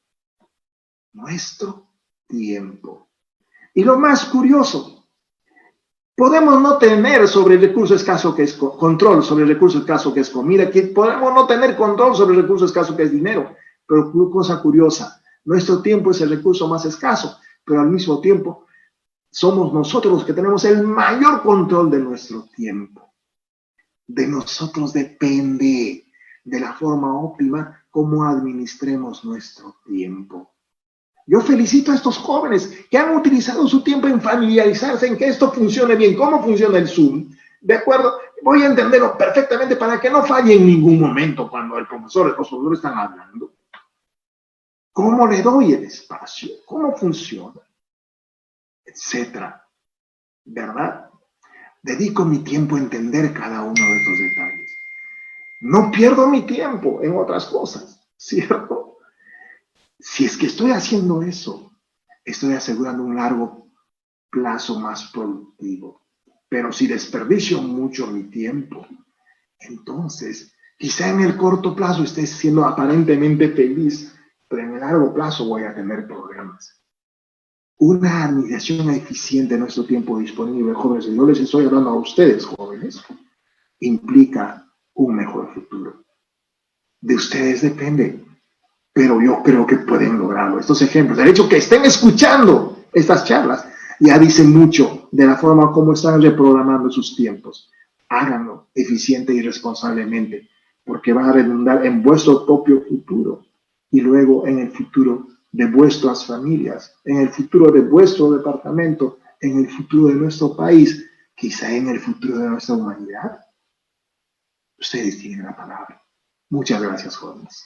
Nuestro tiempo. Y lo más curioso, podemos no tener sobre el recurso escaso que es control sobre el recurso escaso que es comida, que podemos no tener control sobre el recurso escaso que es dinero, pero cosa curiosa, nuestro tiempo es el recurso más escaso, pero al mismo tiempo somos nosotros los que tenemos el mayor control de nuestro tiempo. De nosotros depende de la forma óptima cómo administremos nuestro tiempo. Yo felicito a estos jóvenes que han utilizado su tiempo en familiarizarse, en que esto funcione bien. ¿Cómo funciona el Zoom? ¿De acuerdo? Voy a entenderlo perfectamente para que no falle en ningún momento cuando los profesores están hablando. ¿Cómo le doy el espacio? ¿Cómo funciona? Etcétera. ¿Verdad? Dedico mi tiempo a entender cada uno de estos detalles. No pierdo mi tiempo en otras cosas, ¿cierto? Si es que estoy haciendo eso, estoy asegurando un largo plazo más productivo. Pero si desperdicio mucho mi tiempo, entonces quizá en el corto plazo esté siendo aparentemente feliz, pero en el largo plazo voy a tener problemas. Una administración eficiente de nuestro tiempo disponible, jóvenes, y yo les estoy hablando a ustedes, jóvenes, implica un mejor futuro. De ustedes depende, pero yo creo que pueden lograrlo. Estos ejemplos, de hecho que estén escuchando estas charlas, ya dicen mucho de la forma como están reprogramando sus tiempos. Háganlo eficiente y responsablemente, porque va a redundar en vuestro propio futuro y luego en el futuro de vuestras familias, en el futuro de vuestro departamento, en el futuro de nuestro país, quizá en el futuro de nuestra humanidad. Ustedes tienen la palabra. Muchas gracias, jóvenes.